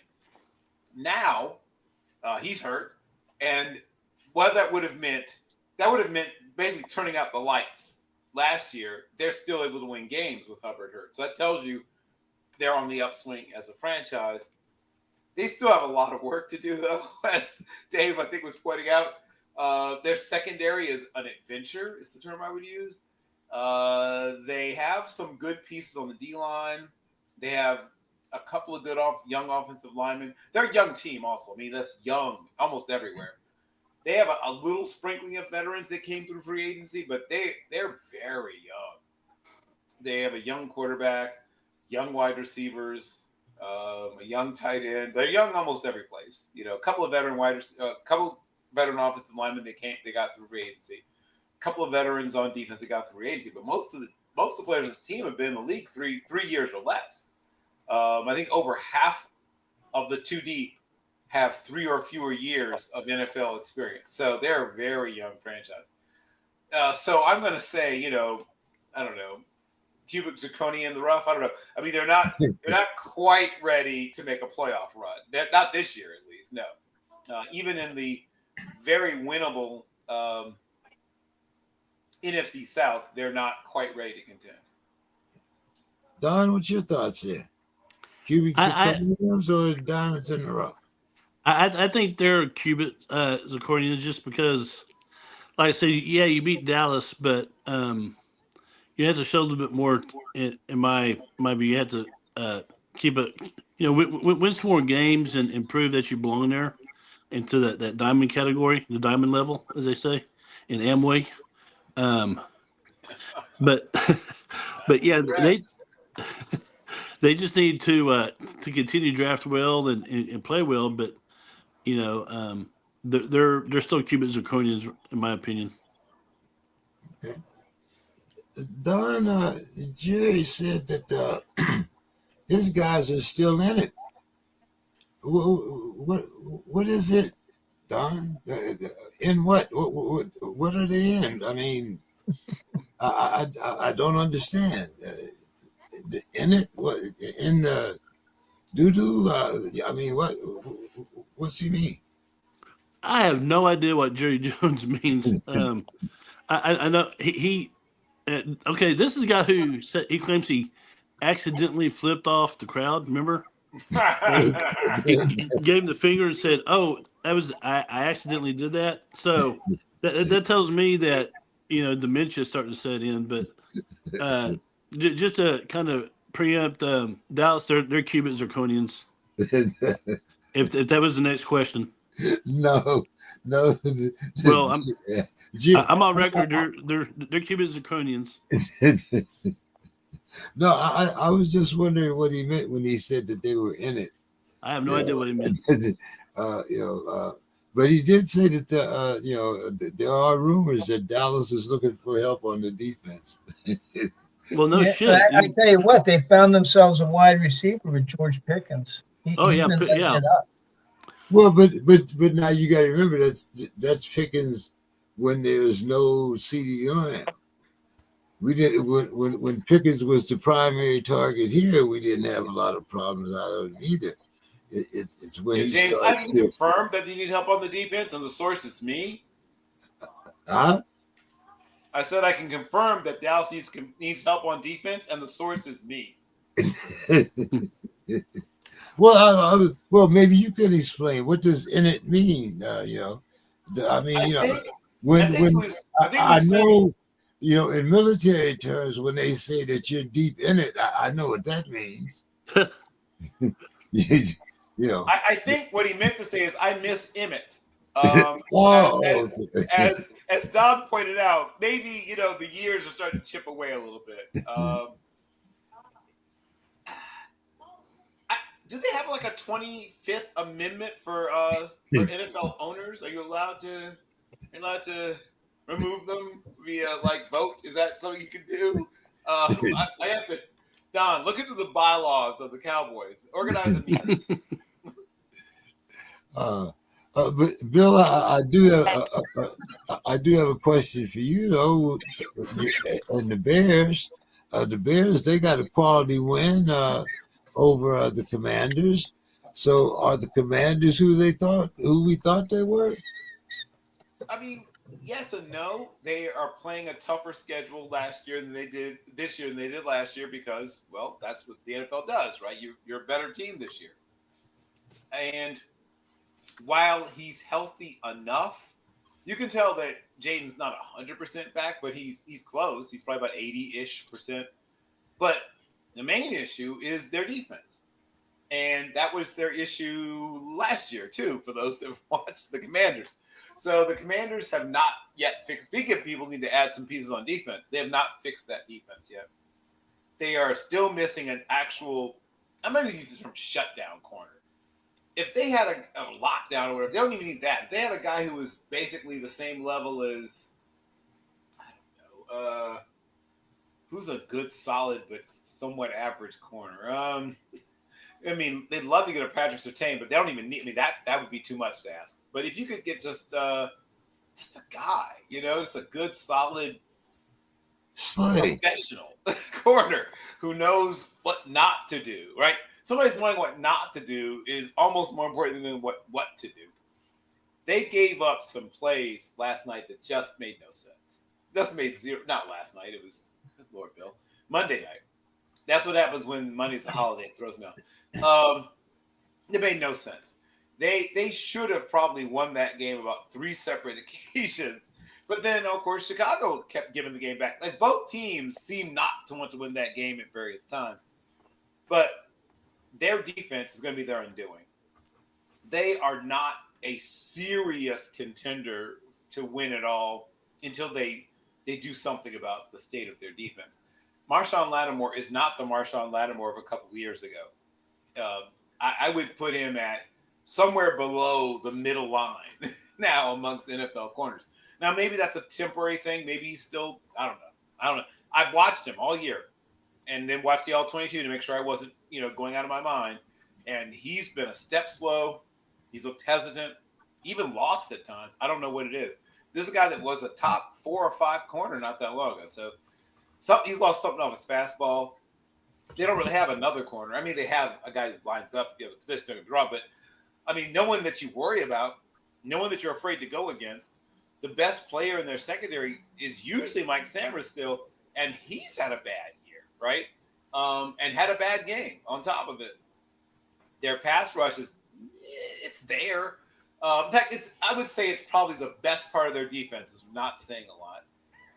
now he's hurt. And what that would have meant basically turning out the lights. Last year, they're still able to win games with Hubbard hurt. So that tells you they're on the upswing as a franchise. They still have a lot of work to do, though, as Dave, I think, was pointing out. Their secondary is an adventure, is the term I would use. They have some good pieces on the D-line. They have a couple of good young offensive linemen. They're a young team also. I mean, that's young almost everywhere. They have a little sprinkling of veterans that came through free agency, but they're very young. They have a young quarterback, young wide receivers, a young tight end. They're young almost every place. A couple of veteran offensive linemen they got through free agency. A couple of veterans on defense that got through free agency, but most of the players on this team have been in the league 3 years or less. I think over half of the 2 deep have 3 or fewer years of NFL experience. So they're a very young franchise. So I'm going to say, I don't know, cubic zirconia in the rough. I don't know. I mean, they're not quite ready to make a playoff run. They're not this year, at least. No, even in the very winnable NFC South, they're not quite ready to contend. Don, what's your thoughts here? Cubic zirconiums or diamonds in the rough? I think they're cubic zirconians just because, like I said, yeah, you beat Dallas, but you have to show a little bit more. In my view, you have to keep it. Win some more games and prove that you belong there into that diamond category, the diamond level, as they say in Amway. But but yeah, they just need to continue to draft well and play well. But they're still cubic zirconians in my opinion. Okay. Don, Jerry said that his guys are still in it. What is it, Don? In what? What are they in? I mean, I don't understand. In it? What in doo doo? I mean, what's he mean? I have no idea what Jerry Jones means. I know he okay. This is a guy who said he claims he accidentally flipped off the crowd. Remember? He gave him the finger and said, "Oh, that was I accidentally did that." So that tells me that dementia is starting to set in. But just to kind of preempt Dallas, they're cubic zirconians. If that was the next question. No. Well, I'm on record. They're cubic zirconians. No, I was just wondering what he meant when he said that they were in it. I have no idea what he meant. But he did say that there are rumors that Dallas is looking for help on the defense. Well, no shit. I tell you what, they found themselves a wide receiver with George Pickens. He's been lighting it up. Well, but now you got to remember that's Pickens when there's no CeeDee Lamb. We didn't when Pickens was the primary target here. We didn't have a lot of problems out of him either. It's when he James, started. I can confirm that they need help on the defense, and the source is me. Huh? I said I can confirm that Dallas needs help on defense, and the source is me. Well, maybe you can explain what does "in it" mean. I know. In military terms, when they say that you're deep in it, I know what that means. I think what he meant to say is I miss Emmett. As Don pointed out, maybe the years are starting to chip away a little bit. Do they have like a 25th Amendment for NFL owners? Are you allowed to remove them via vote? Is that something you can do? I have to. Don, look into the bylaws of the Cowboys. Organize a meeting. But Bill, I do have a question for you though. And the Bears, they got a quality win over the Commanders. So are the Commanders who we thought they were? I mean, yes and no. They are playing a tougher schedule this year than they did last year because, well, that's what the NFL does, right? You're a better team this year. And while he's healthy enough, you can tell that Jaden's not 100% back, but he's close. He's probably about 80-ish%. But the main issue is their defense. And that was their issue last year, too, for those that watched the Commanders. So the Commanders have not yet fixed. Speaking of people need to add some pieces on defense, they have not fixed that defense yet. They are still missing an actual, I'm going to use the term shutdown corner. If they had a lockdown or whatever, they don't even need that. If they had a guy who was basically the same level as, I don't know, who's a good, solid, but somewhat average corner? I mean, they'd love to get a Patrick Surtain, but they don't even need. I mean, that would be too much to ask. But if you could get just a guy Just a good, solid, Slay. professional corner who knows what not to do, right? Somebody's knowing what not to do is almost more important than what to do. They gave up some plays last night that just made no sense. Just made zero. Not last night. It was, Lord Bill, Monday night. That's what happens when Monday's a holiday. It throws me off. It made no sense. They should have probably won that game about 3 separate occasions. But then, of course, Chicago kept giving the game back. Like, both teams seemed not to want to win that game at various times. But their defense is going to be their undoing. They are not a serious contender to win it all until they do something about the state of their defense. Marshawn Lattimore is not the Marshawn Lattimore of a couple of years ago. I would put him at somewhere below the middle line now amongst NFL corners. Now, maybe that's a temporary thing. Maybe he's still, I don't know. I've watched him all year and then watched the All-22 to make sure I wasn't, going out of my mind. And he's been a step slow. He's looked hesitant, even lost at times. I don't know what it is. This is a guy that was a top 4 or 5 corner not that long ago. So he's lost something off his fastball. They don't really have another corner. I mean, they have a guy who lines up at the other position, don't get me wrong, but I mean, no one that you worry about, no one that you're afraid to go against. The best player in their secondary is usually Mike Sanders still, and he's had a bad year, right? And had a bad game on top of it. Their pass rush it's there. In fact, I would say it's probably the best part of their defense. Is not saying a lot,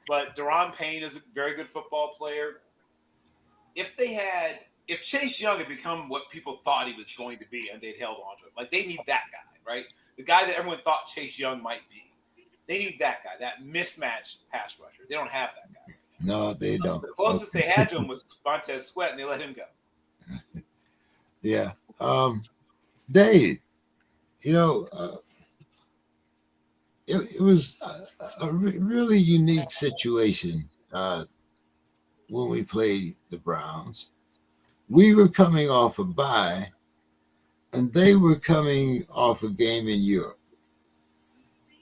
but Daron Payne is a very good football player. If Chase Young had become what people thought he was going to be and they'd held on to him, like they need that guy, right? The guy that everyone thought Chase Young might be. They need that guy, that mismatched pass rusher. They don't have that guy. No, they don't. The closest they had to him was Montez Sweat, and they let him go. Yeah. Dave, it was a really unique situation when we played the Browns. We were coming off a bye, and they were coming off a game in Europe.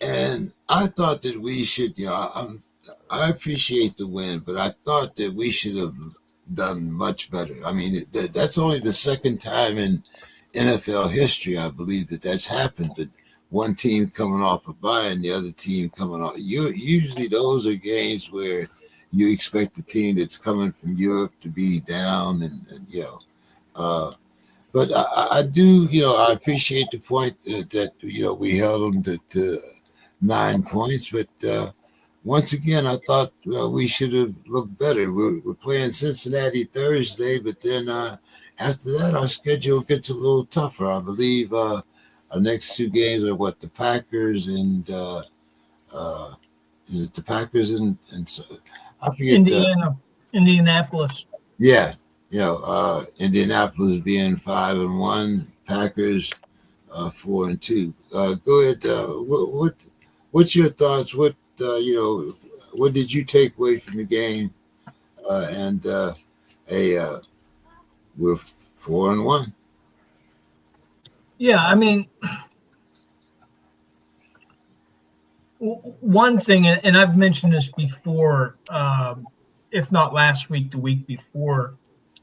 And I thought that we should, I appreciate the win, but I thought that we should have done much better. I mean, that's only the second time in NFL history, I believe, that's happened. That one team coming off a bye and the other team coming off. Usually those are games where you expect the team that's coming from Europe to be down, but I do, I appreciate the point that we held them to 9 points, but once again, I thought we should have looked better. We're playing Cincinnati Thursday, but then after that, our schedule gets a little tougher. I believe our next 2 games are the Packers and is it the Packers and so I forget. Indianapolis. Yeah, Indianapolis being 5-1, Packers 4-2. Go ahead. What's your thoughts? What did you take away from the game? We're 4-1. Yeah, I mean, one thing, and I've mentioned this before, if not last week, the week before,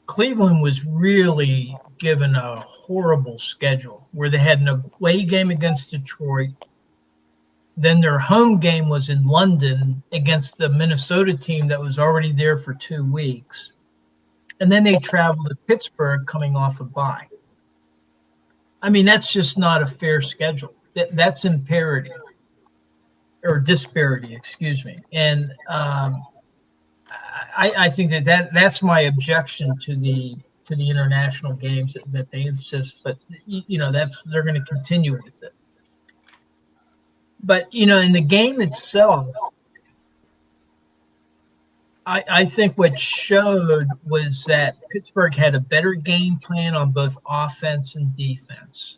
Cleveland was really given a horrible schedule where they had an away game against Detroit. Then their home game was in London against the Minnesota team that was already there for 2 weeks. And then they traveled to Pittsburgh coming off a bye. I mean, that's just not a fair schedule. That's imparity or disparity, excuse me. And I think that's my objection to the international games that they insist, but they're going to continue with it. But in the game itself, I think what showed was that Pittsburgh had a better game plan on both offense and defense.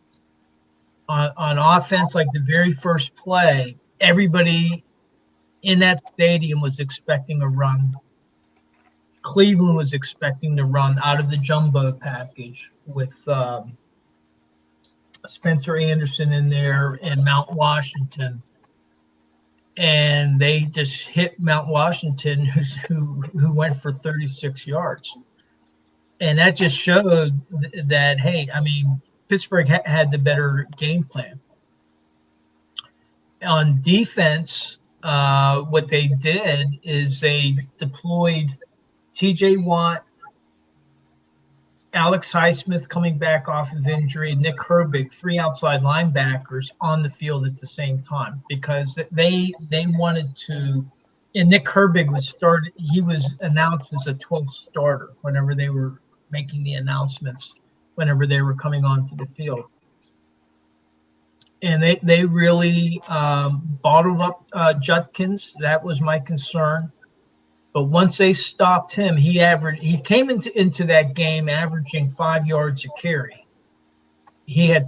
On offense, like the very first play, everybody in that stadium was expecting a run. Cleveland was expecting to run out of the jumbo package with Spencer Anderson in there and Mount Washington. and they just hit Mount Washington, who went for 36 yards. And that just showed that, hey, I mean, Pittsburgh had the better game plan. On defense, what they did is they deployed T.J. Watt, Alex Highsmith coming back off of injury, Nick Herbig, 3 outside linebackers on the field at the same time, because they wanted to. And Nick Herbig was announced as a 12th starter whenever they were making the announcements, whenever they were coming onto the field. And they really bottled up Judkins. That was my concern. But once they stopped him, he came into that game averaging 5 yards a carry. He had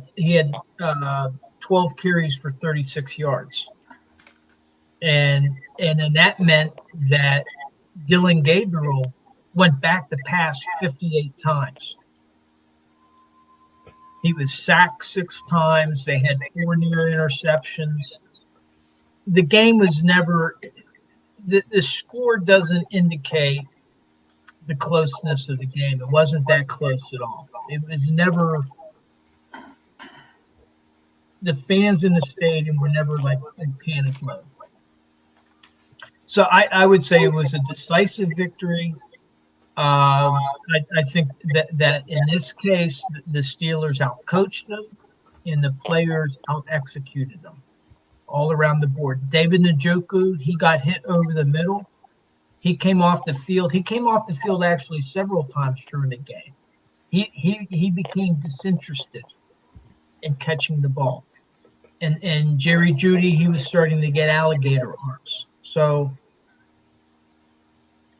12 carries for 36 yards. And then that meant that Dylan Gabriel went back to pass 58 times. He was sacked 6 times. They had 4 near interceptions. The game was never the score doesn't indicate the closeness of the game. It wasn't that close at all. It was never. The fans in the stadium were never like in panic mode. So I would say it was a decisive victory. I think that in this case, the Steelers outcoached them and the players out-executed them all around the board. David Njoku, he got hit over the middle. He came off the field. He came off the field actually several times during the game. He became disinterested in catching the ball. And Jerry Jeudy, he was starting to get alligator arms. So,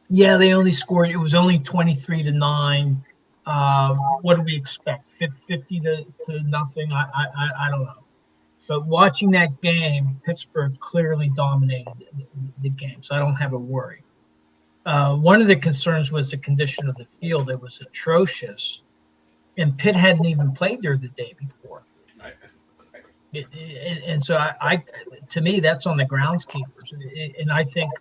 yeah, they only scored. It was only 23-9. What do we expect? 50 to nothing? I don't know. But watching that game, Pittsburgh clearly dominated the game, so I don't have a worry. One of the concerns was the condition of the field. It was atrocious, and Pitt hadn't even played there the day before. And so to me, that's on the groundskeepers. And I think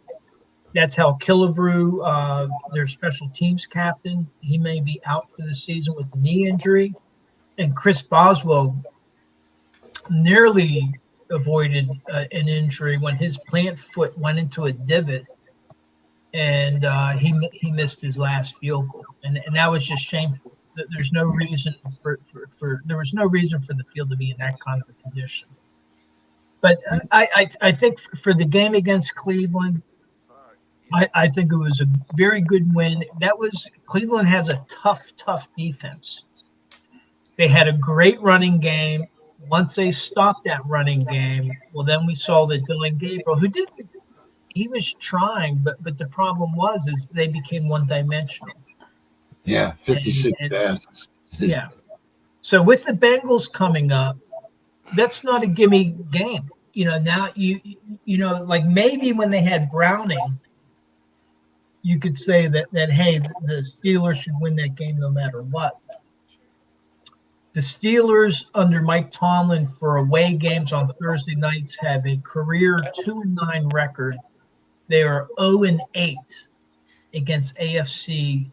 that's how Killebrew, their special teams captain, he may be out for the season with a knee injury. And Chris Boswell nearly avoided an injury when his plant foot went into a divot, and he missed his last field goal. And that was just shameful. There's no reason there was no reason for the field to be in that kind of a condition. But I think for the game against Cleveland, I think it was a very good win. Cleveland has a tough tough They had a great running game. Once they stopped that running game, well, then we saw that Dylan Gabriel, he was trying, but the problem is they became one-dimensional. Yeah, 56 passes. Yeah. So with the Bengals coming up, that's not a gimme game. Now you like maybe when they had Browning, you could say that hey, the Steelers should win that game no matter what. The Steelers under Mike Tomlin for away games on Thursday nights have a career 2-9 record. They are 0-8 against AFC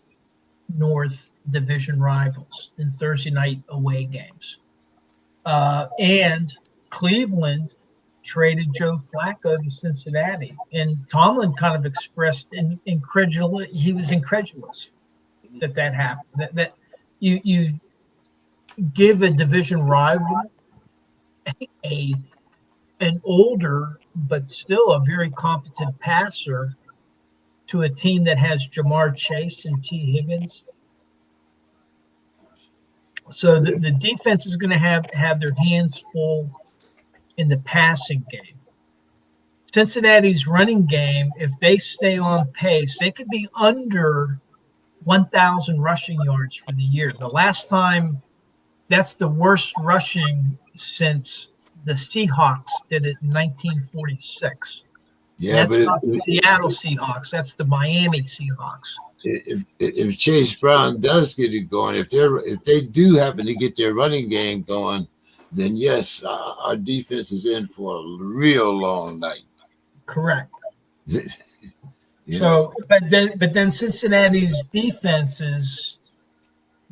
North division rivals in Thursday night away games. And Cleveland traded Joe Flacco to Cincinnati. And Tomlin kind of expressed incredulous. He was incredulous that happened. That you give a division rival an older but still a very competent passer to a team that has Jamar Chase and T. Higgins. So the defense is going to have their hands full in the passing game. Cincinnati's running game, if they stay on pace, they could be under 1,000 rushing yards for the year. The last time, that's the worst rushing since the Seahawks did it in 1946. Yeah, that's not the Seattle Seahawks. That's the Miami Seahawks. If Chase Brown does get it going, if they do happen to get their running game going, then yes, our defense is in for a real long night. Correct. Yeah. So, but then Cincinnati's defenses,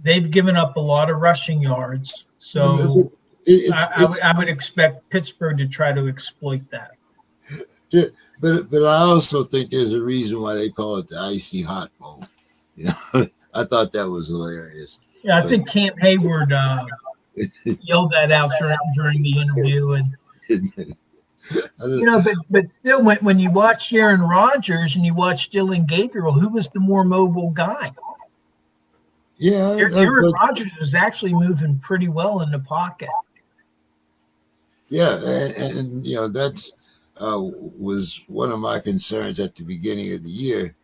they've given up a lot of rushing yards. So I would expect Pittsburgh to try to exploit that. But I also think there's a reason why they call it the icy hot bowl. I thought that was hilarious. Yeah, I think Camp Hayward yelled that out during the interview, and but still, when you watch Aaron Rodgers and you watch Dylan Gabriel, who was the more mobile guy? Yeah, Aaron Rodgers was actually moving pretty well in the pocket. Yeah, and that's was one of my concerns at the beginning of the year,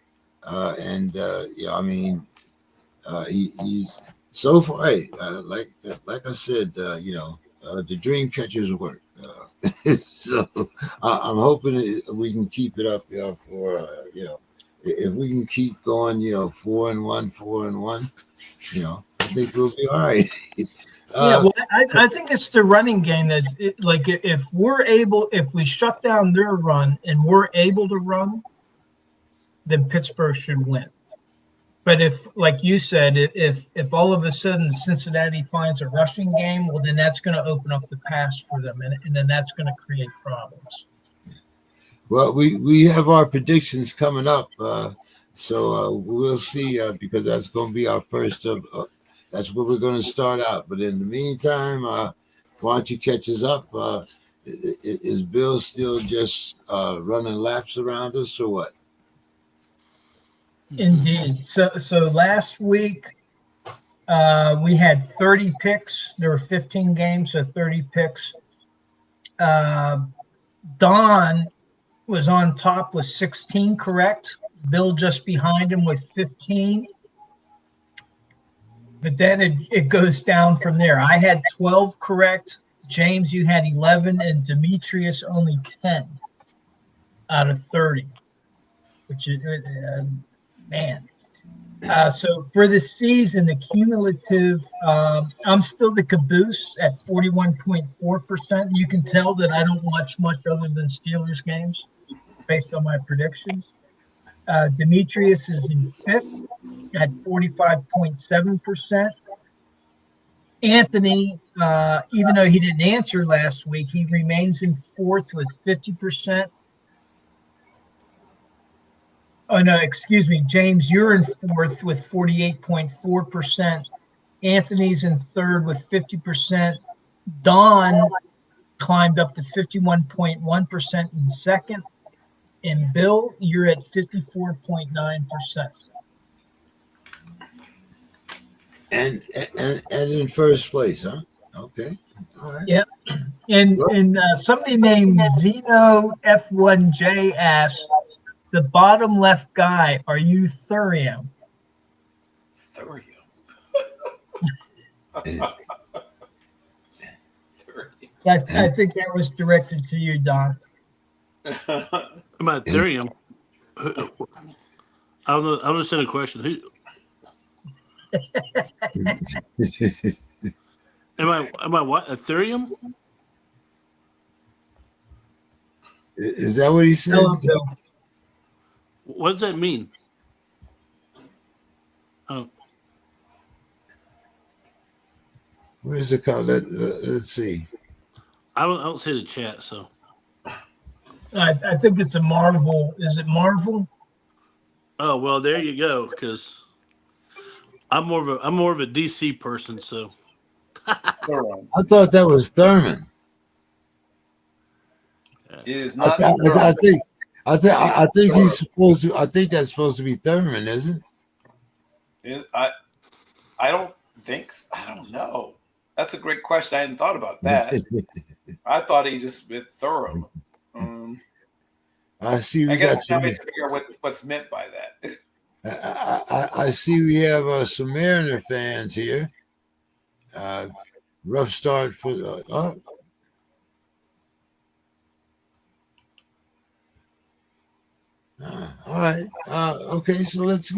he's so far. Hey, like I said, the dream catchers work. So I'm hoping we can keep it up, for if we can keep going, 4-1, I think we'll be all right. I think it's the running game that's like if we shut down their run and we're able to run, then Pittsburgh should win. But if, like you said, if all of a sudden Cincinnati finds a rushing game, well, then that's going to open up the pass for them, and then that's going to create problems. Well, we have our predictions coming up, so we'll see because that's going to be our first of. That's where we're going to start out. But in the meantime, why don't you catch us up? Is Bill still just running laps around us or what? Indeed. So last week we had 30 picks. There were 15 games, so 30 picks. Don was on top with 16 correct. Bill just behind him with 15. But then it goes down from there. I had 12 correct. James, you had 11, and Demetrius only 10 out of 30, which is, man. So for the season, the cumulative, I'm still the caboose at 41.4%. You can tell that I don't watch much other than Steelers games based on my predictions. Demetrius is in fifth at 45.7%. Anthony, even though he didn't answer last week, he remains in fourth with 50%. Oh, no, excuse me. James, you're in fourth with 48.4%. Anthony's in third with 50%. Don climbed up to 51.1% in second. And Bill, you're at 54.9%. And in first place, huh? Okay. All right. Yep. And somebody named Zeno F1J asked, the bottom left guy, are you Thurium? Thurium. I think that was directed to you, Don. About Ethereum, I don't understand the question. Who am I? What, Ethereum? Is that what he said? No. What does that mean? Oh, where's the call? Let's see. I don't see the chat. So I think it's a Marvel. Is it Marvel? oh well, there you go. Because I'm more of a DC person. So I thought that was Thurman. It is not. I think he's supposed to. I think that's supposed to be Thurman, isn't it? I don't think so. I don't know. That's a great question. I hadn't thought about that. I thought he just meant thorough. I see. I guess now we have to figure out what's meant by that. I see we have some Mariner fans here. Rough start for. All right. Okay. So let's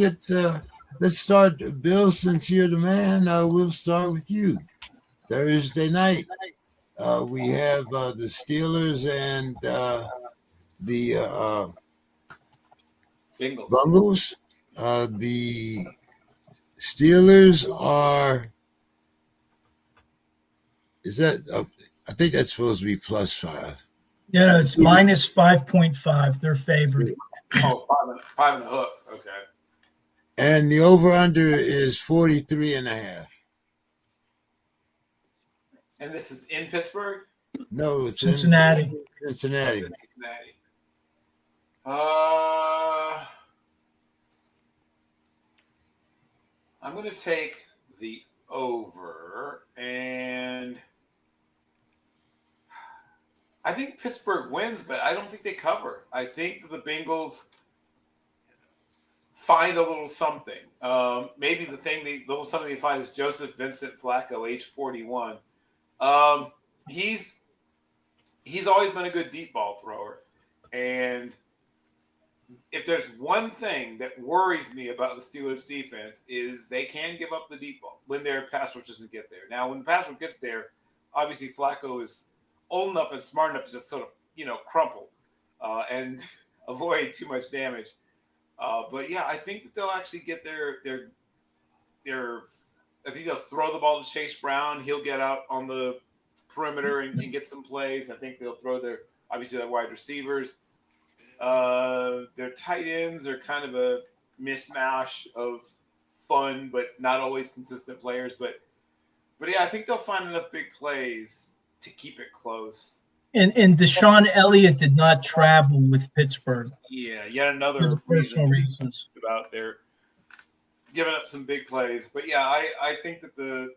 start. Bill, since you're the man, we'll start with you. Thursday night, we have the Steelers and the Bengals. Bungles. The Steelers are. Is that? I think that's supposed to be +5. Yeah, it's minus 5.5. They're favored. Oh, five and a hook. Okay. And the over/under is 43.5. And this is in Pittsburgh? No, it's Cincinnati. in Cincinnati. Cincinnati. I'm going to take the over, and I think Pittsburgh wins, but I don't think they cover. I think the Bengals find a little something. Maybe little something they find is Joseph Vincent Flacco, age 41. He's always been a good deep ball thrower, and if there's one thing that worries me about the Steelers defense is they can give up the deep ball when their pass rush doesn't get there. Now, when the pass rush gets there, obviously Flacco is old enough and smart enough to just sort of, crumple and avoid too much damage. But yeah, I think that they'll actually get their I think they'll throw the ball to Chase Brown. He'll get out on the perimeter and get some plays. I think they'll throw their wide receivers. Their tight ends are kind of a mishmash of fun, but not always consistent players. But yeah, I think they'll find enough big plays to keep it close. And Deshaun Elliott did not travel with Pittsburgh. Yeah, yet another for personal reasons about their giving up some big plays. But yeah, I think that the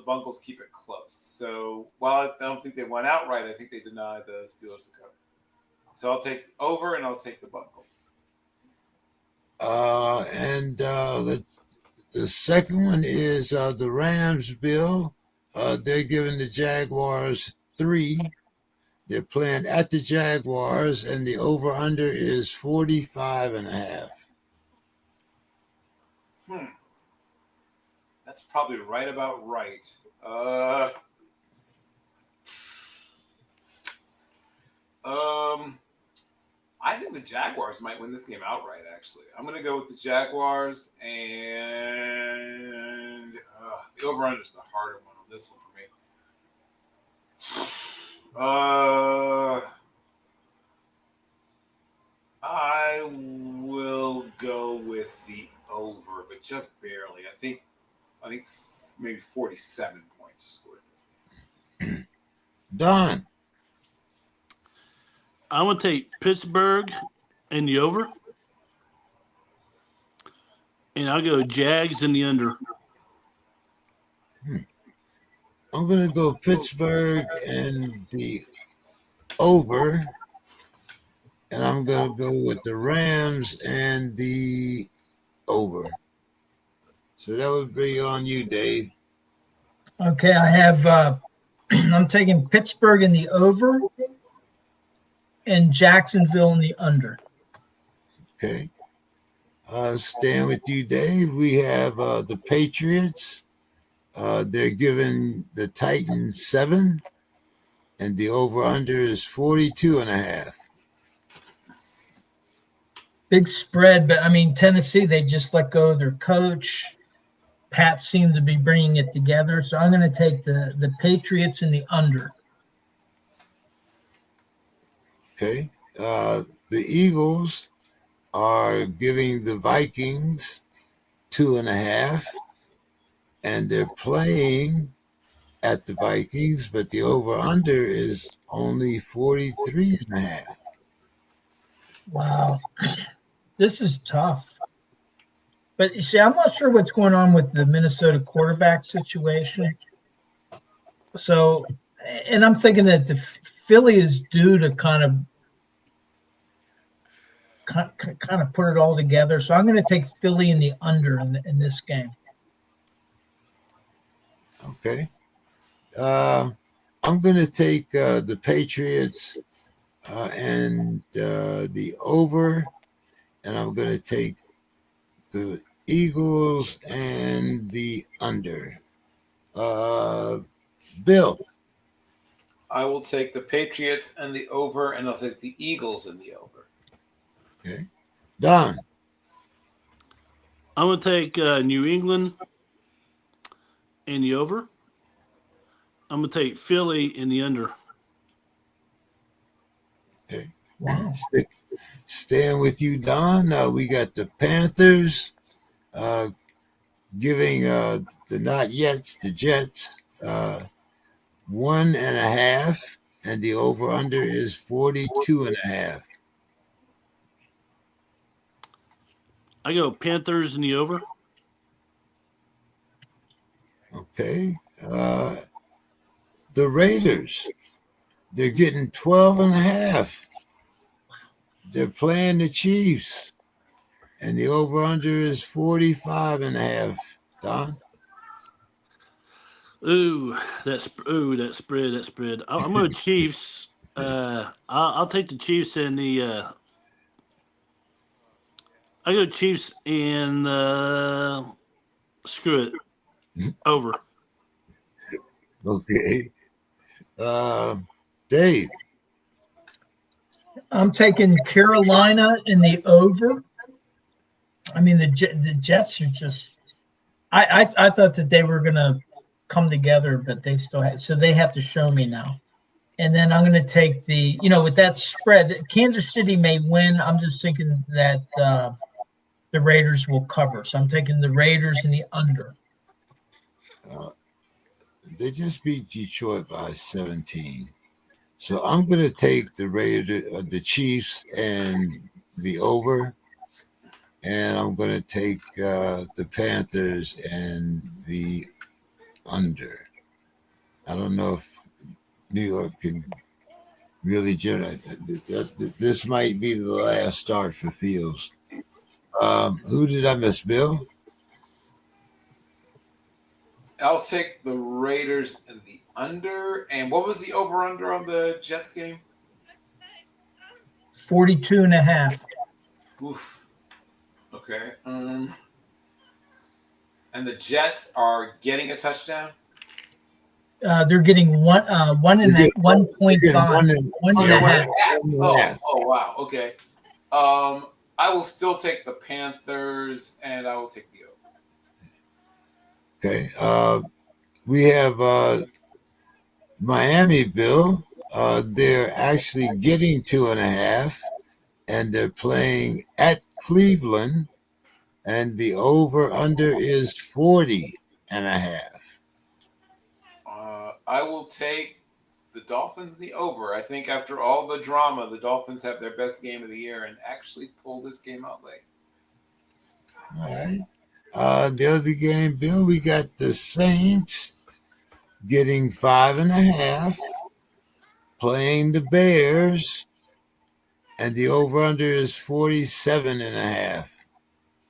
Bungles keep it close. So while I don't think they went outright, I think they deny the Steelers the cover. So I'll take over and I'll take the Bungles. And the second one is the Rams, Bill. They're giving the Jaguars 3. They're playing at the Jaguars, and the over/under is 45.5. That's probably right about right. I think the Jaguars might win this game outright, actually. I'm going to go with the Jaguars, and the over-under is the harder one on this one for me. I will go with the over, but just barely. I think maybe 47 points are scored in this game. Don. I want to take Pittsburgh and the over. And I'll go Jags in the under. I'm going to go Pittsburgh and the over. And I'm going to go with the Rams and the over. So that would be on you, Dave. Okay, I have I'm taking Pittsburgh in the over and Jacksonville in the under. Okay. Staying with you, Dave. We have the Patriots. They're giving the Titans 7, and the over/under is 42.5. Big spread, but I mean, Tennessee, they just let go of their coach. Pat seemed to be bringing it together. So I'm going to take the Patriots in the under. Okay. The Eagles are giving the Vikings 2.5, and they're playing at the Vikings, but the over/under is only 43.5. Wow. This is tough. But you see, I'm not sure what's going on with the Minnesota quarterback situation. So, and I'm thinking that the Philly is due to kind of put it all together. So I'm going to take Philly in the under in this game. Okay. I'm going to take the Patriots and the over, and I'm going to take the Eagles and the under. Bill. I will take the Patriots and the over, and I'll take the Eagles and the over. Okay. Don. I'm going to take New England in the over. I'm going to take Philly in the under. Okay. Wow. Staying with you, Don. We got the Panthers giving the not yets, the Jets, 1.5, and the over under is 42.5. I go Panthers in the over. Okay. The Raiders, they're getting 12.5. They're playing the Chiefs, and the over under is 45.5. Don. Ooh, that spread. I'm going to Chiefs. I'll take the Chiefs and the. I go Chiefs and screw it over. Okay. Dave. I'm taking Carolina in the over. I mean, the Jets are just. I thought that they were gonna come together, but they still have. So they have to show me now. And then I'm going to take with that spread. Kansas City may win. I'm just thinking that the Raiders will cover. So I'm taking the Raiders in the under. They just beat Detroit by 17. So I'm going to take the Chiefs and the over, and I'm going to take the Panthers and the under. I don't know if New York can really generate. This might be the last start for Fields. Who did I miss, Bill? I'll take the Raiders and the under. And what was the over-under on the Jets game? 42.5. Oof. Okay. And the Jets are getting a touchdown? They're getting 1.5. 1.5. Oh, wow. Okay. I will still take the Panthers, and I will take the over. Okay. We have Miami, Bill. They're actually getting 2.5, and they're playing at Cleveland, and the over-under is 40.5. I will take the Dolphins in the over. I think after all the drama, the Dolphins have their best game of the year and actually pull this game out late. All right. The other game, Bill, we got the Saints getting 5.5, playing the Bears, and the over-under is 47.5.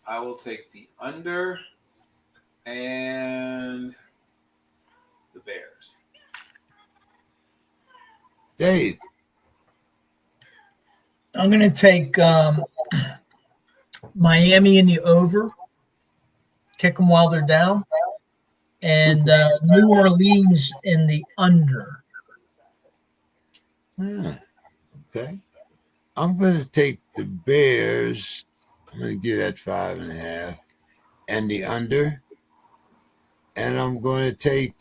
I will take the under and the Bears. Dave. I'm going to take Miami in the over. Kick them while they're down. And New Orleans in the under. Okay. I'm going to take the Bears. I'm going to give that 5.5 and the under. And I'm going to take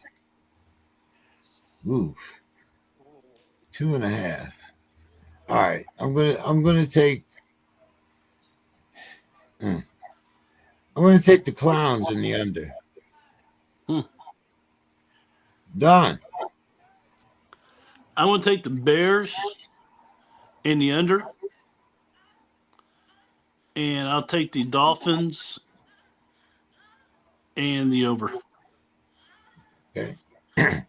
2.5. All right. I'm going to take the Clowns in the under. Don. I'm going to take the Bears in the under. And I'll take the Dolphins and the over. Okay.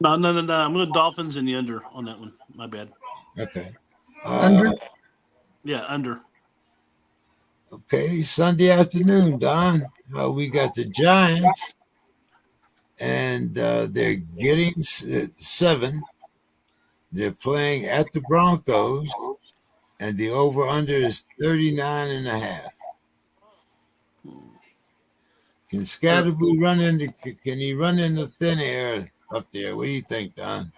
No. I'm going to Dolphins in the under on that one. My bad. Okay. Under? Yeah, under. Okay, Sunday afternoon, Don. We got the Giants, and they're getting 7. They're playing at the Broncos, and the over-under is 39.5. Can Scatterboo run can he run into thin air up there? What do you think, Don?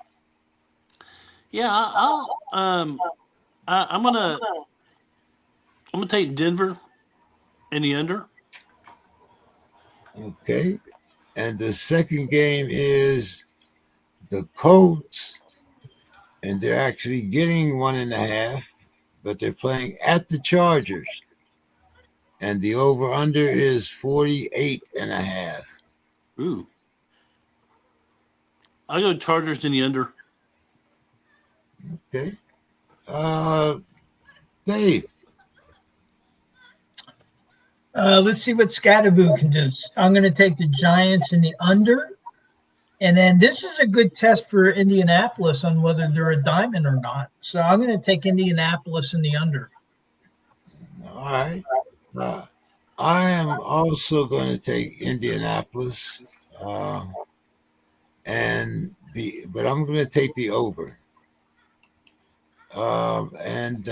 Yeah, I'm gonna take Denver in the under. Okay. And the second game is the Colts, and they're actually getting 1.5, but they're playing at the Chargers. And the over-under is 48.5. Ooh, I'll go Chargers in the under. Okay. Dave. Let's see what Scatterboo can do. I'm going to take the Giants in the under. And then this is a good test for Indianapolis on whether they're a diamond or not. So I'm going to take Indianapolis in the under. All right. I am also going to take Indianapolis, but I'm going to take the over. And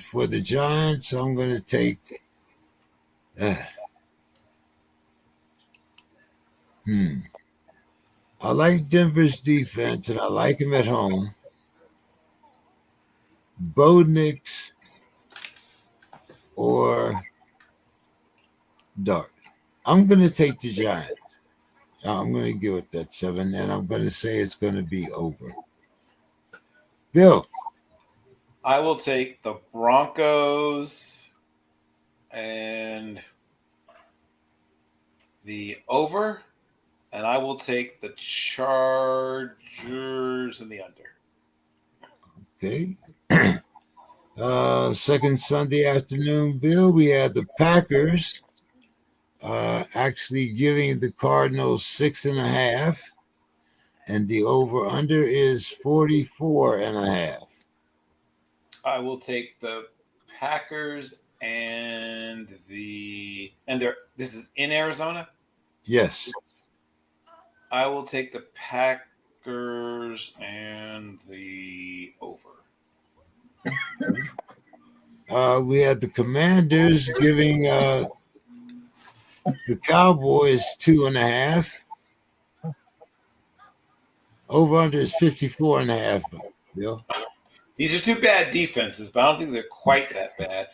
for the Giants, I'm going to take. I like Denver's defense, and I like him at home. Bo Nix or Dart. I'm going to take the Giants. I'm going to give it that 7, and I'm going to say it's going to be over. Bill. I will take the Broncos and the over, and I will take the Chargers and the under. Okay. Second Sunday afternoon, Bill, we had the Packers actually giving the Cardinals 6.5, and the over-under is 44.5. I will take the Packers this is in Arizona? Yes. I will take the Packers and the over. We had the Commanders giving the Cowboys 2.5. Over-under is 54.5. Bill. These are two bad defenses, but I don't think they're quite that bad.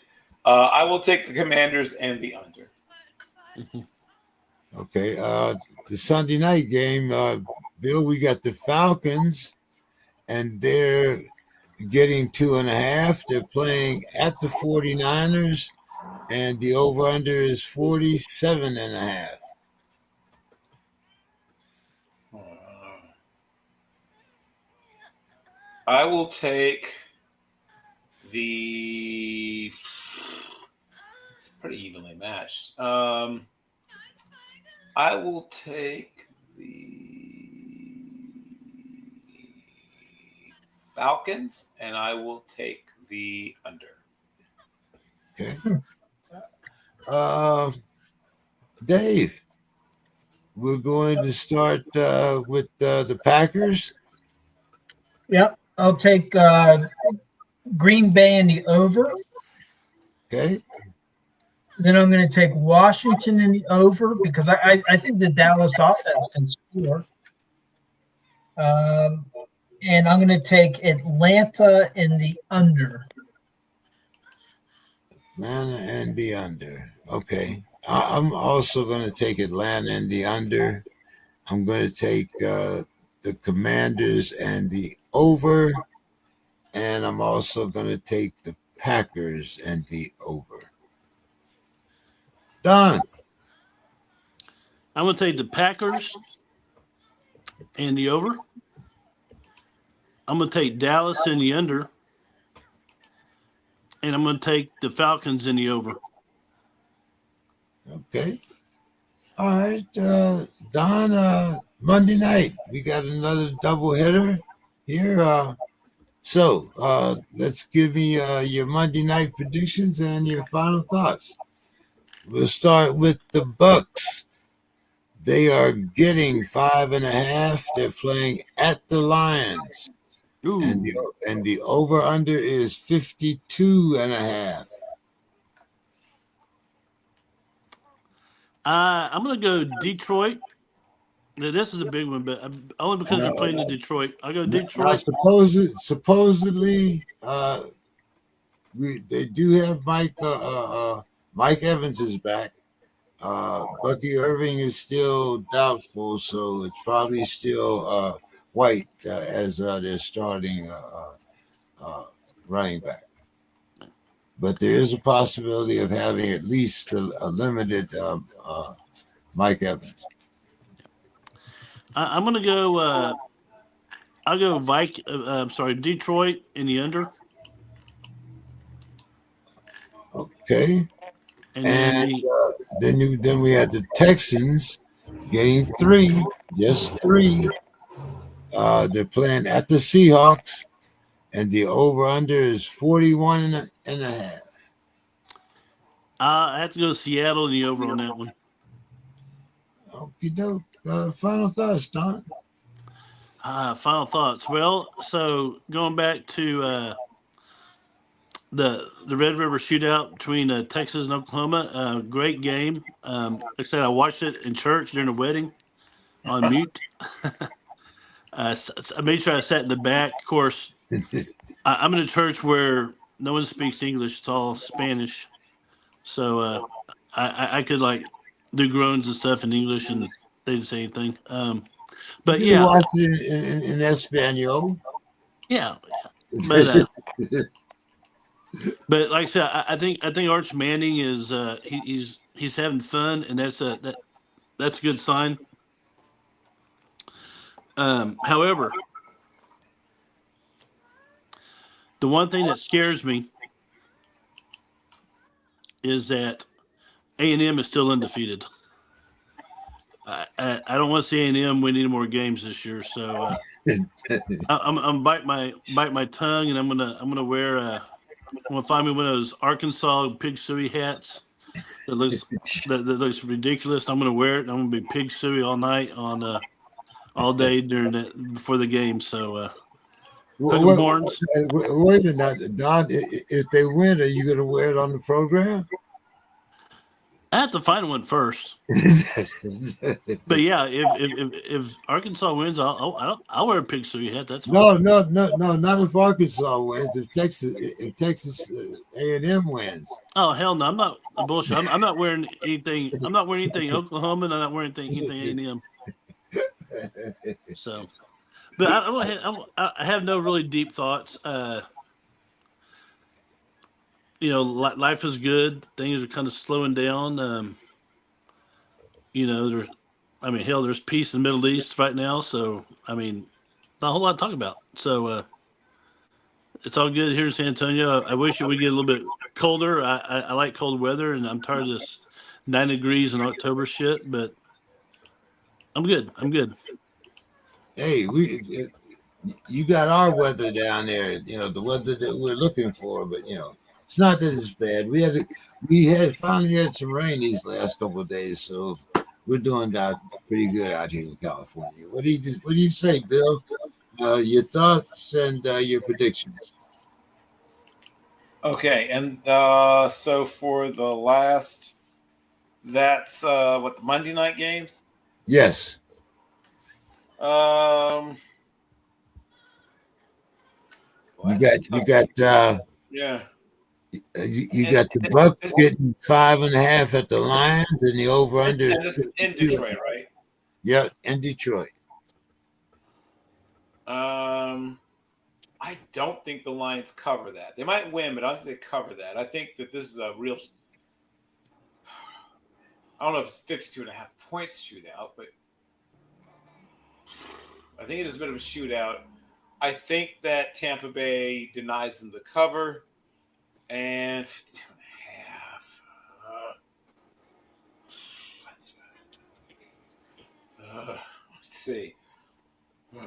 I will take the Commanders and the under. Okay. The Sunday night game, Bill, we got the Falcons, and they're getting 2.5. They're playing at the 49ers, and the over-under is 47.5. I will take the. It's pretty evenly matched. I will take the Falcons, and I will take the under. Okay. Dave, we're going to start with the Packers. Yep. I'll take Green Bay in the over. Okay. Then I'm going to take Washington in the over because I think the Dallas offense can score. And I'm going to take Atlanta in the under. Atlanta and the under. Okay. I'm also going to take Atlanta and the under. I'm going to take the Commanders and the over. And I'm also going to take the Packers and the over. Don. I'm going to take the Packers and the over. I'm going to take Dallas in the under. And I'm going to take the Falcons in the over. Okay. All right. Don, Monday night, we got another doubleheader here. So let's give me your Monday night predictions and your final thoughts. We'll start with the Bucks. They are getting 5.5. They're playing at the Lions. Ooh. And the over-under is 52.5. I'm going to go Detroit This is a big one, but only because they're playing in Detroit. I go Now, Detroit. supposedly, they do have Mike Evans is back. Bucky Irving is still doubtful, so it's probably still White as their starting running back. But there is a possibility of having at least a limited Mike Evans. I'm gonna go. I'll go Detroit in the under. Okay, And then we had the Texans getting just three. They're playing at the Seahawks, and the over/under is 41 and a half. I have to go Seattle in the over on that one. Okie doke. Final thoughts, Don. Final thoughts. Well, so going back to the Red River Shootout between Texas and Oklahoma, great game. Like I said, I watched it in church during a wedding on mute. I made sure I sat in the back. Of course, I'm in a church where no one speaks English; it's all Spanish. So I could like do groans and stuff in English, and they didn't say anything. But you watch it in Espanol. Yeah, but like I said, I think Arch Manning is he's having fun, and that's a good sign. However, the one thing that scares me is that A&M is still undefeated. I don't want to see A&M win any more games this year, so I'm bite my tongue, and I'm gonna wear I'm gonna find me one of those Arkansas pig suey hats that looks ridiculous. I'm gonna wear it, and I'm gonna be pig suey all night on all day before the game. So horns. Wait a minute, Don. If they win, are you going to wear it on the program? I have to find one first. But yeah, if Arkansas wins, I'll wear a pig suey hat. That's fine. No, not if Arkansas wins. If Texas A&M wins. Oh hell no! I'm not bullshit. I'm not wearing anything. I'm not wearing anything Oklahoma, and I'm not wearing anything A&M. So, but I have no really deep thoughts. Life is good. Things are kind of slowing down. There's peace in the Middle East right now. So, not a whole lot to talk about. So, it's all good here in San Antonio. I wish it would get a little bit colder. I like cold weather, and I'm tired of this 9 degrees in October shit. But I'm good. Hey, you got our weather down there. The weather that we're looking for, but it's not that it's bad. We finally had some rain these last couple of days, so we're doing that pretty good out here in California. What do you say, Bill? Your thoughts and your predictions. Okay, and so for the last, that's the Monday night games? Yes. You got yeah. You got the Bucks getting 5.5 at the Lions, and the over under in Detroit, right? Yep, in Detroit. I don't think the Lions cover that. They might win, but I don't think they cover that. I think that this is a real. I don't know if it's 52.5 points shootout, but I think it is a bit of a shootout. I think that Tampa Bay denies them the cover, and 52.5. Let's see. 28-24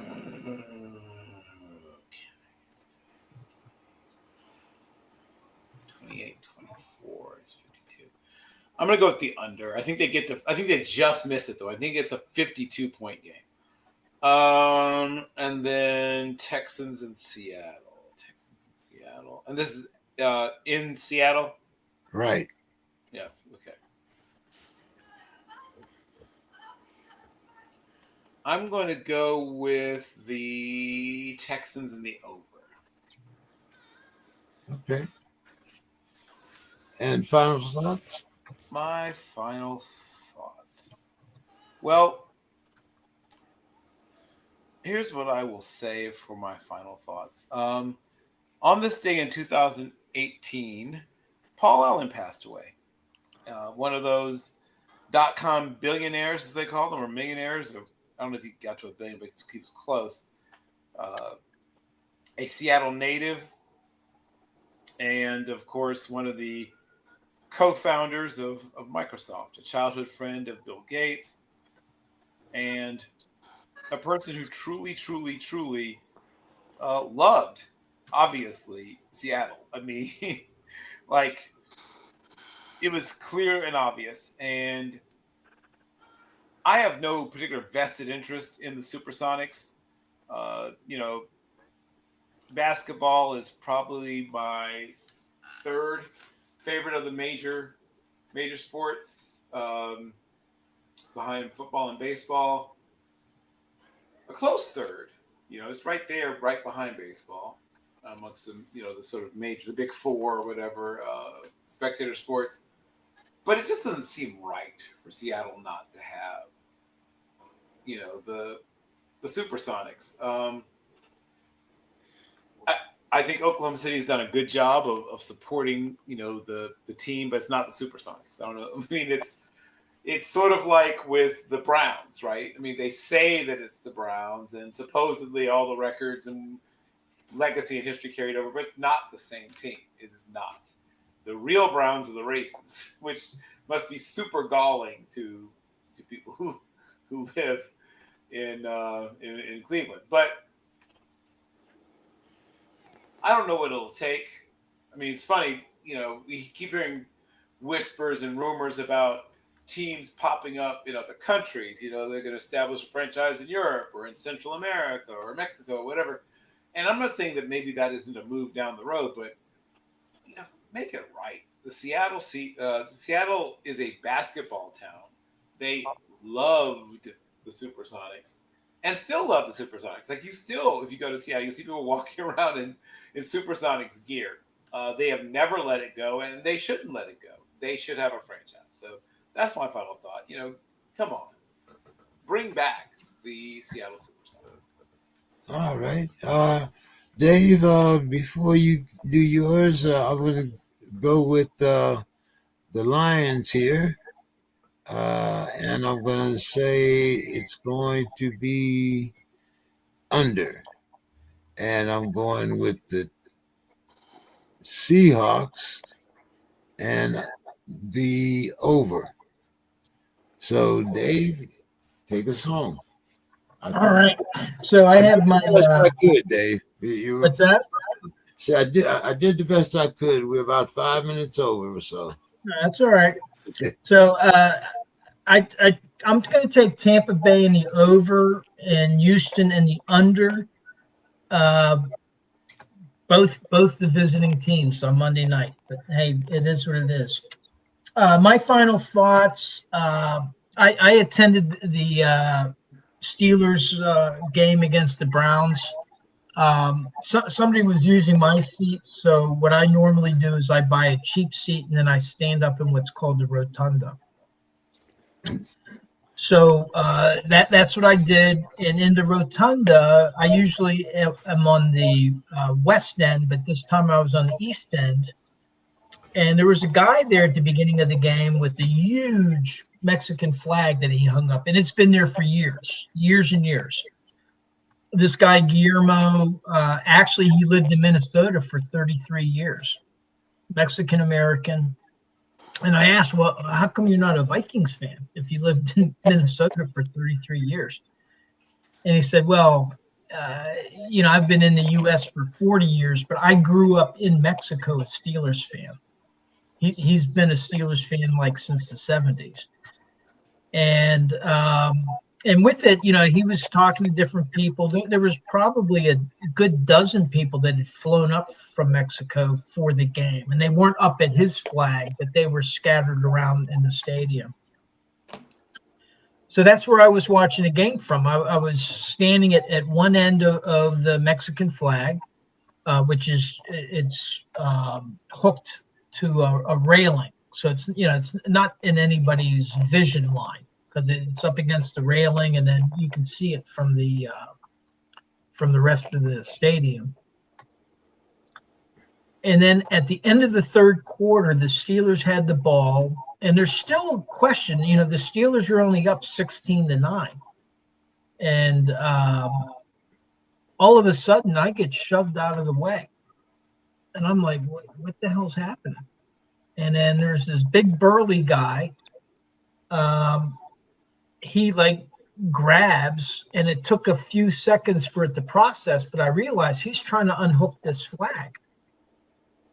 is 52. I'm gonna go with the under. I think they just missed it though. I think it's a 52-point game. And then Texans and Seattle. And this is in Seattle? Right. Yeah, okay. I'm going to go with the Texans and the over. Okay. And final thoughts? My final thoughts. Well, here's what I will say for my final thoughts. On this day in 2018, Paul Allen passed away. One of those .com billionaires, as they call them, or millionaires. Or, I don't know if he got to a billion, but he was close. A Seattle native, and of course, one of the co-founders of Microsoft, a childhood friend of Bill Gates, and a person who truly loved, obviously, Seattle. I mean, like, it was clear and obvious. And I have no particular vested interest in the Supersonics. Basketball is probably my third favorite of the major sports, behind football and baseball. A close third. It's right there, right behind baseball, amongst the the sort of major, the big four or whatever, spectator sports. But it just doesn't seem right for Seattle not to have, the Supersonics. I think Oklahoma City has done a good job of supporting, the team, but it's not the Supersonics. I don't know. I mean, it's sort of like with the Browns, right? I mean, they say that it's the Browns, and supposedly all the records and legacy and history carried over, but it's not the same team. It is not. The real Browns are the Ravens, which must be super galling to people who live in Cleveland. But I don't know what it'll take. I mean, it's funny, we keep hearing whispers and rumors about teams popping up in other countries. They're going to establish a franchise in Europe or in Central America or Mexico or whatever. And I'm not saying that maybe that isn't a move down the road, but make it right. Seattle is a basketball town. They loved the Supersonics and still love the Supersonics. Like, if you go to Seattle, you see people walking around in Supersonics gear. They have never let it go, and they shouldn't let it go. They should have a franchise. So that's my final thought. Come on, bring back the Seattle Supersonics. All right. Dave, before you do yours, I'm going to go with the Lions here. And I'm going to say it's going to be under. And I'm going with the Seahawks and the over. So, Dave, take us home. All right. So I have my. That's quite good, Dave. What's that? See, I did the best I could. We're about 5 minutes over or so. That's all right. So I'm going to take Tampa Bay in the over and Houston in the under. Both the visiting teams on Monday night. But hey, it is what it is. My final thoughts. I attended the Steelers game against the Browns. Somebody was using my seat, so what I normally do is I buy a cheap seat and then I stand up in what's called the rotunda. So that's what I did. And in the rotunda, I usually am on the west end, but this time I was on the east end. And there was a guy there at the beginning of the game with a huge Mexican flag that he hung up, and it's been there for years and years. This guy, Guillermo, actually, he lived in Minnesota for 33 years, Mexican-American. And I asked, well, how come you're not a Vikings fan if you lived in Minnesota for 33 years? And he said, well, I've been in the U.S. for 40 years, but I grew up in Mexico a Steelers fan. He's been a Steelers fan like since the 70s. And with it, he was talking to different people. There was probably a good dozen people that had flown up from Mexico for the game. And they weren't up at his flag, but they were scattered around in the stadium. So that's where I was watching the game from. I was standing at one end of the Mexican flag, which is it's hooked to a railing. So it's it's not in anybody's vision line because it's up against the railing, and then you can see it from the rest of the stadium. And then at the end of the third quarter, the Steelers had the ball, and there's still a question. The Steelers are only up 16-9, and all of a sudden, I get shoved out of the way, and I'm like, "What the hell's happening?" And then there's this big burly guy. He grabs, and it took a few seconds for it to process, but I realized he's trying to unhook this flag.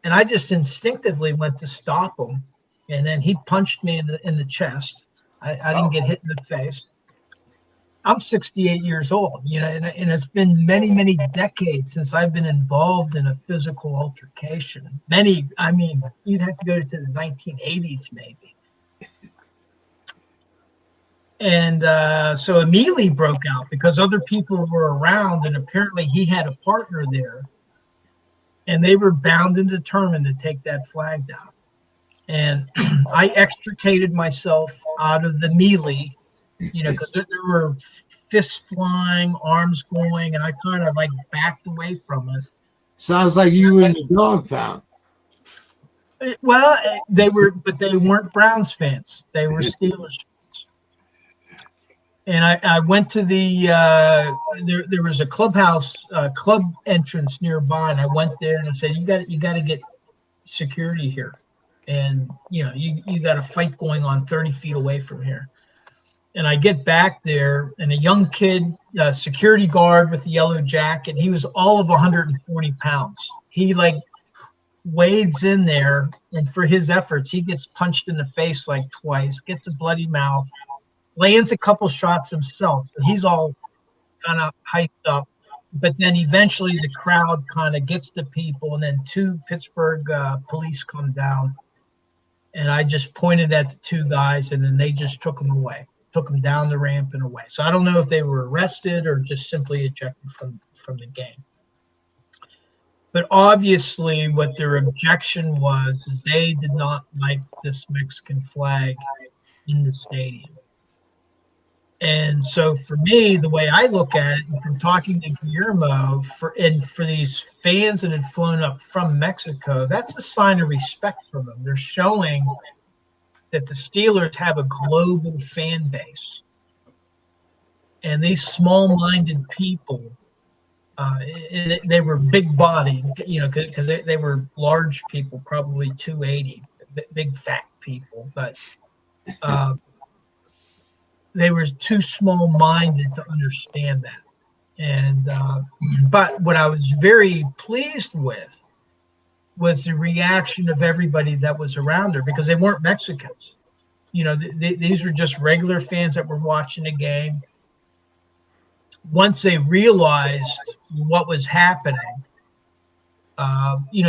And I just instinctively went to stop him, and then he punched me in the chest. I didn't get hit in the face. I'm 68 years old, and it's been many, many decades since I've been involved in a physical altercation. You'd have to go to the 1980s maybe. And so a melee broke out because other people were around, and apparently he had a partner there. And they were bound and determined to take that flag down. And I extricated myself out of the melee, because there were fists flying, arms going, and I kind of backed away from it. Sounds like you were in the dog pound. Well, they weren't Browns fans. They were Steelers fans. And I went to the there was a clubhouse club entrance nearby, and I went there and I said, you got to get security here, and you got a fight going on 30 feet away from here. And I get back there, and a young kid, security guard with a yellow jacket, he was all of 140 pounds. He wades in there, and for his efforts, he gets punched in the face twice, gets a bloody mouth. Lands a couple shots himself, so he's all kind of hyped up. But then eventually the crowd kind of gets to people, and then two Pittsburgh police come down, and I just pointed at the two guys, and then they just took them down the ramp and away. So I don't know if they were arrested or just simply ejected from the game. But obviously what their objection was is they did not like this Mexican flag in the stadium. And so for me, the way I look at it, and from talking to Guillermo, for these fans that had flown up from Mexico, that's a sign of respect for them. They're showing that the Steelers have a global fan base. And these small-minded people, they were big-bodied, because they were large people, probably 280, big fat people, but they were too small-minded to understand that. And but what I was very pleased with was the reaction of everybody that was around her, because they weren't Mexicans. These were just regular fans that were watching the game. Once they realized what was happening,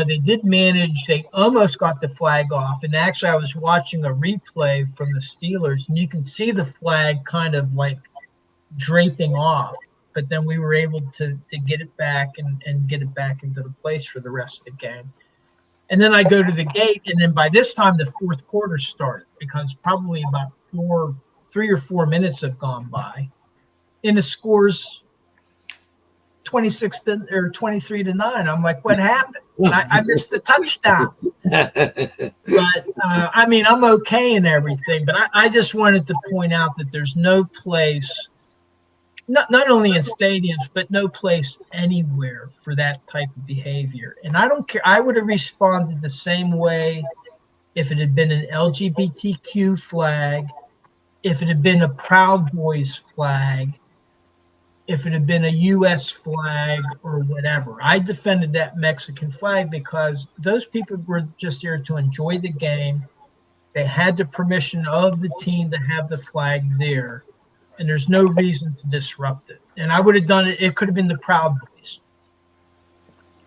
they did manage, they almost got the flag off. And actually, I was watching a replay from the Steelers, and you can see the flag kind of draping off. But then we were able to get it back and get it back into the place for the rest of the game. And then I go to the gate, and then by this time, the fourth quarter started, because probably about 3 or 4 minutes have gone by. And the score's 23-9. I'm like, what happened? I missed the touchdown. But I'm okay and everything. But I just wanted to point out that there's no place, not only in stadiums, but no place anywhere for that type of behavior. And I don't care. I would have responded the same way if it had been an LGBTQ flag, if it had been a Proud Boys flag, if it had been a U.S. flag or whatever. I defended that Mexican flag because those people were just there to enjoy the game. They had the permission of the team to have the flag there, and there's no reason to disrupt it. And I would have done it. It could have been the Proud Boys.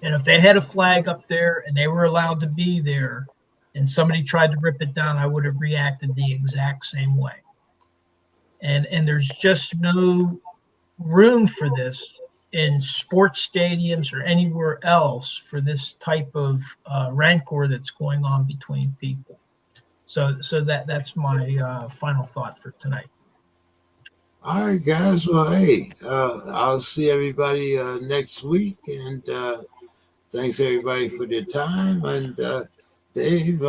And if they had a flag up there and they were allowed to be there and somebody tried to rip it down, I would have reacted the exact same way. and there's just no room for this in sports stadiums or anywhere else for this type of rancor that's going on between people. So that's my final thought for tonight. All right, guys. Well, hey, I'll see everybody next week, and thanks everybody for their time. And Dave,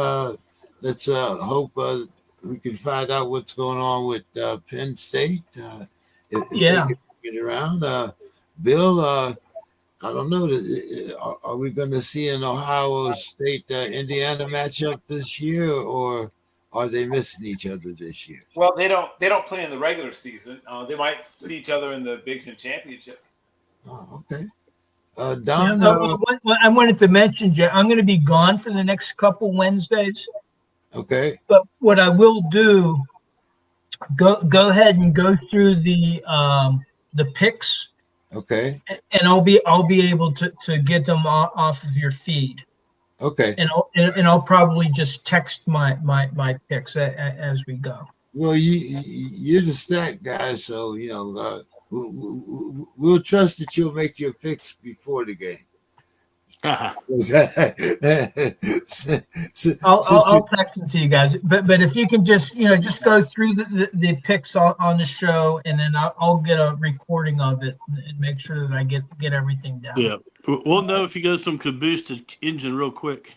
let's hope we can find out what's going on with Penn State if they can get around. Bill, I don't know. Are we going to see an Ohio State Indiana matchup this year, or are they missing each other this year? Well, they don't play in the regular season. They might see each other in the Big Ten Championship. Oh, okay. Don, what I wanted to mention, Jay, I'm going to be gone for the next couple Wednesdays. Okay. But what I will do, go ahead and go through the picks. Okay. And I'll be able to get them off of your feed. Okay. And I'll probably just text my picks as we go. Well, you're the stat guy, so we'll trust that you'll make your picks before the game. I'll text them to you guys, but if you can just go through the picks on the show, and then I'll get a recording of it and make sure that I get everything down. Yeah, we'll know if he goes from caboose to engine real quick.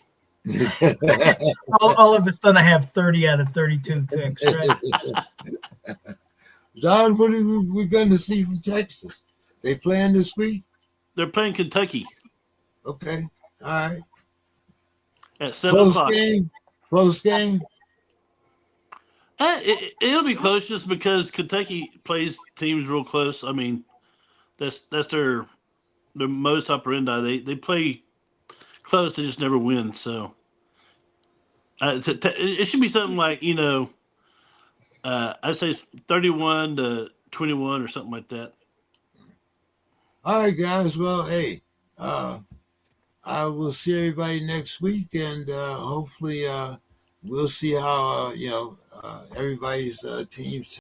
all of a sudden, I have 30 out of 32 picks. Right? Don, what are we going to see from Texas? They playing this week? They're playing Kentucky. Okay. All right. At 7 o'clock. Close game. It'll be close just because Kentucky plays teams real close. I mean, that's their most operandi. They play close, they just never win. So it should be something like I'd say 31-21 or something like that. All right, guys. Well, hey. I will see everybody next week, and hopefully we'll see how everybody's teams